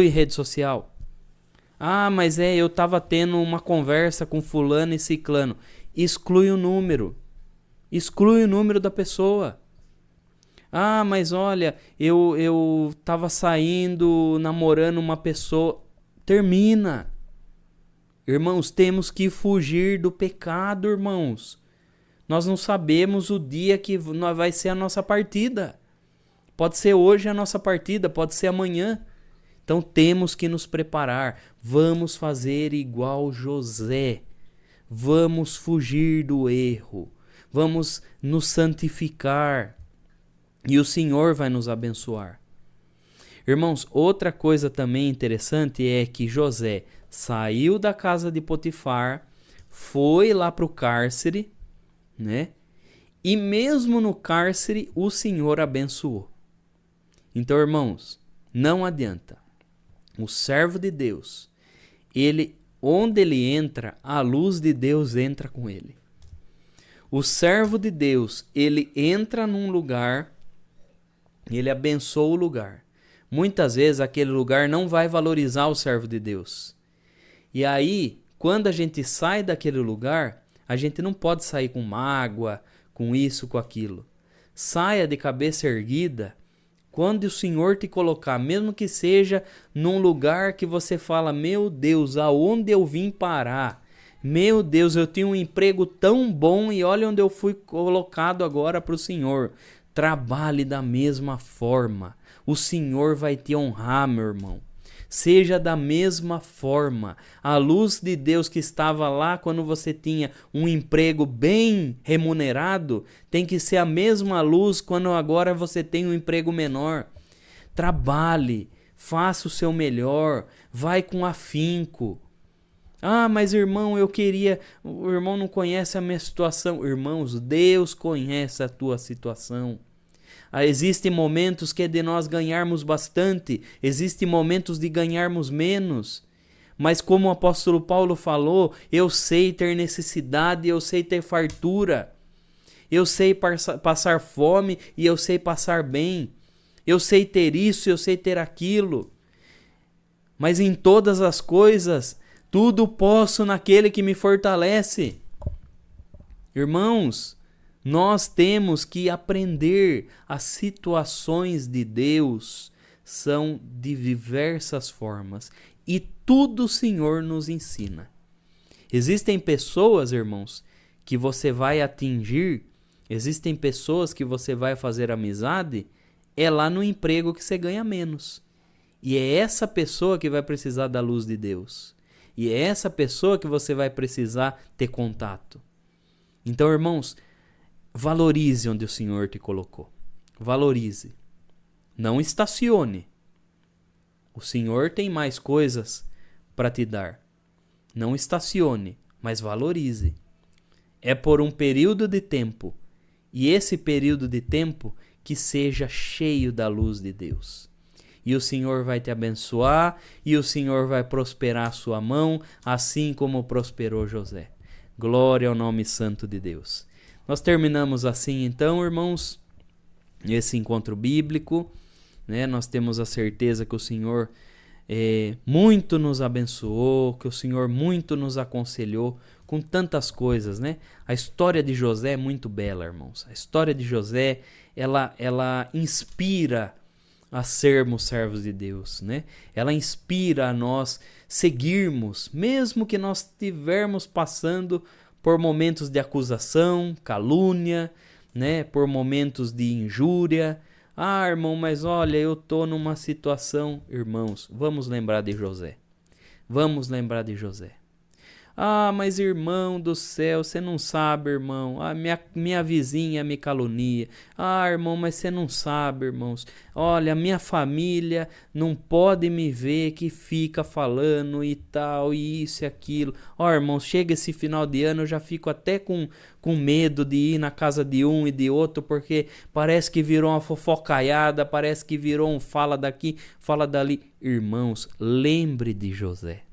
rede social. Ah, mas eu estava tendo uma conversa com fulano e ciclano. Exclui o número da pessoa. Ah, mas olha, eu estava saindo, namorando uma pessoa. Termina. Irmãos, temos que fugir do pecado, irmãos. Nós não sabemos o dia que vai ser a nossa partida. Pode ser hoje a nossa partida, pode ser amanhã. Então temos que nos preparar. Vamos fazer igual José. Vamos fugir do erro. Vamos nos santificar. E o Senhor vai nos abençoar. Irmãos, outra coisa também interessante é que José saiu da casa de Potifar, foi lá para o cárcere, né? E mesmo no cárcere o Senhor abençoou. Então, irmãos, não adianta. O servo de Deus, onde ele entra, a luz de Deus entra com ele. O servo de Deus, ele entra num lugar, ele abençoa o lugar. Muitas vezes aquele lugar não vai valorizar o servo de Deus. E aí, quando a gente sai daquele lugar, a gente não pode sair com mágoa, com isso, com aquilo. Saia de cabeça erguida. Quando o Senhor te colocar, mesmo que seja num lugar que você fala, meu Deus, aonde eu vim parar? Meu Deus, eu tinha um emprego tão bom e olha onde eu fui colocado agora para o Senhor. Trabalhe da mesma forma. O Senhor vai te honrar, meu irmão. Seja da mesma forma. A luz de Deus que estava lá quando você tinha um emprego bem remunerado, tem que ser a mesma luz quando agora você tem um emprego menor. Trabalhe, faça o seu melhor, vai com afinco. Ah, mas irmão, o irmão não conhece a minha situação. Irmãos, Deus conhece a tua situação. Existem momentos que é de nós ganharmos bastante, existem momentos de ganharmos menos. Mas como o apóstolo Paulo falou, eu sei ter necessidade, eu sei ter fartura. Eu sei passar fome e eu sei passar bem. Eu sei ter isso, eu sei ter aquilo. Mas em todas as coisas, tudo posso naquele que me fortalece. Irmãos, nós temos que aprender. As situações de Deus são de diversas formas e tudo o Senhor nos ensina. Existem pessoas, irmãos, que você vai atingir, existem pessoas que você vai fazer amizade, é lá no emprego que você ganha menos. E é essa pessoa que vai precisar da luz de Deus. E é essa pessoa que você vai precisar ter contato. Então, irmãos, valorize onde o Senhor te colocou. Valorize. Não estacione. O Senhor tem mais coisas para te dar. Não estacione, mas valorize. É por um período de tempo. E esse período de tempo que seja cheio da luz de Deus. E o Senhor vai te abençoar e o Senhor vai prosperar a sua mão, assim como prosperou José. Glória ao nome santo de Deus. Nós terminamos assim então, irmãos, esse encontro bíblico, né? Nós temos a certeza que o Senhor muito nos abençoou, que o Senhor muito nos aconselhou com tantas coisas, né? A história de José é muito bela, irmãos. A história de José, ela inspira a sermos servos de Deus, né? Ela inspira a nós seguirmos, mesmo que nós estivermos passando por momentos de acusação, calúnia, né? Por momentos de injúria. Ah, irmão, mas olha, eu estou numa situação... Irmãos, vamos lembrar de José. Vamos lembrar de José. Ah, mas irmão do céu, você não sabe, irmão. Ah, minha vizinha me calunia. Ah, irmão, mas você não sabe, irmãos. Olha, minha família não pode me ver que fica falando e tal, e isso e aquilo. Ó, irmãos, chega esse final de ano, eu já fico até com medo de ir na casa de um e de outro, porque parece que virou uma fofocaiada, parece que virou um fala daqui, fala dali. Irmãos, lembre de José.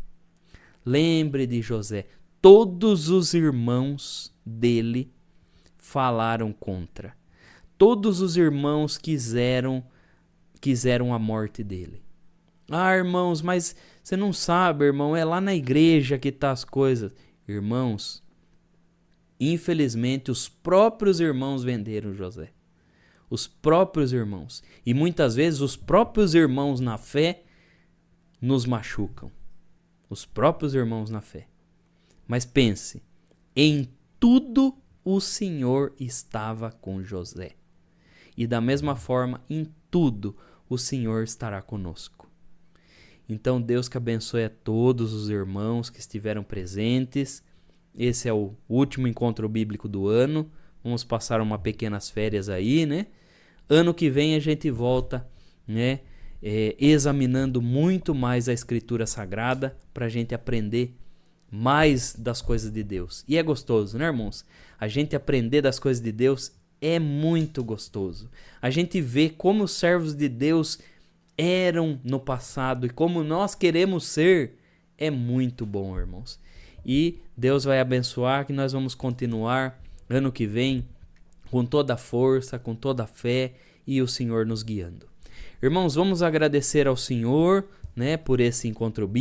Lembre de José. Todos os irmãos dele falaram contra. Todos os irmãos quiseram a morte dele. Ah, irmãos, mas você não sabe, irmão, é lá na igreja que tá as coisas. Irmãos, infelizmente os próprios irmãos venderam José. Os próprios irmãos. E muitas vezes os próprios irmãos na fé nos machucam. Os próprios irmãos na fé. Mas pense, em tudo o Senhor estava com José. E da mesma forma, em tudo o Senhor estará conosco. Então Deus que abençoe a todos os irmãos que estiveram presentes. Esse é o último encontro bíblico do ano. Vamos passar umas pequenas férias aí, né? Ano que vem a gente volta, né? Examinando muito mais a Escritura Sagrada para a gente aprender mais das coisas de Deus. E é gostoso, né, irmãos? A gente aprender das coisas de Deus é muito gostoso. A gente vê como os servos de Deus eram no passado e como nós queremos ser. É muito bom, irmãos. E Deus vai abençoar, que nós vamos continuar ano que vem com toda a força, com toda a fé e o Senhor nos guiando. Irmãos, vamos agradecer ao Senhor, né, por esse encontro bíblico.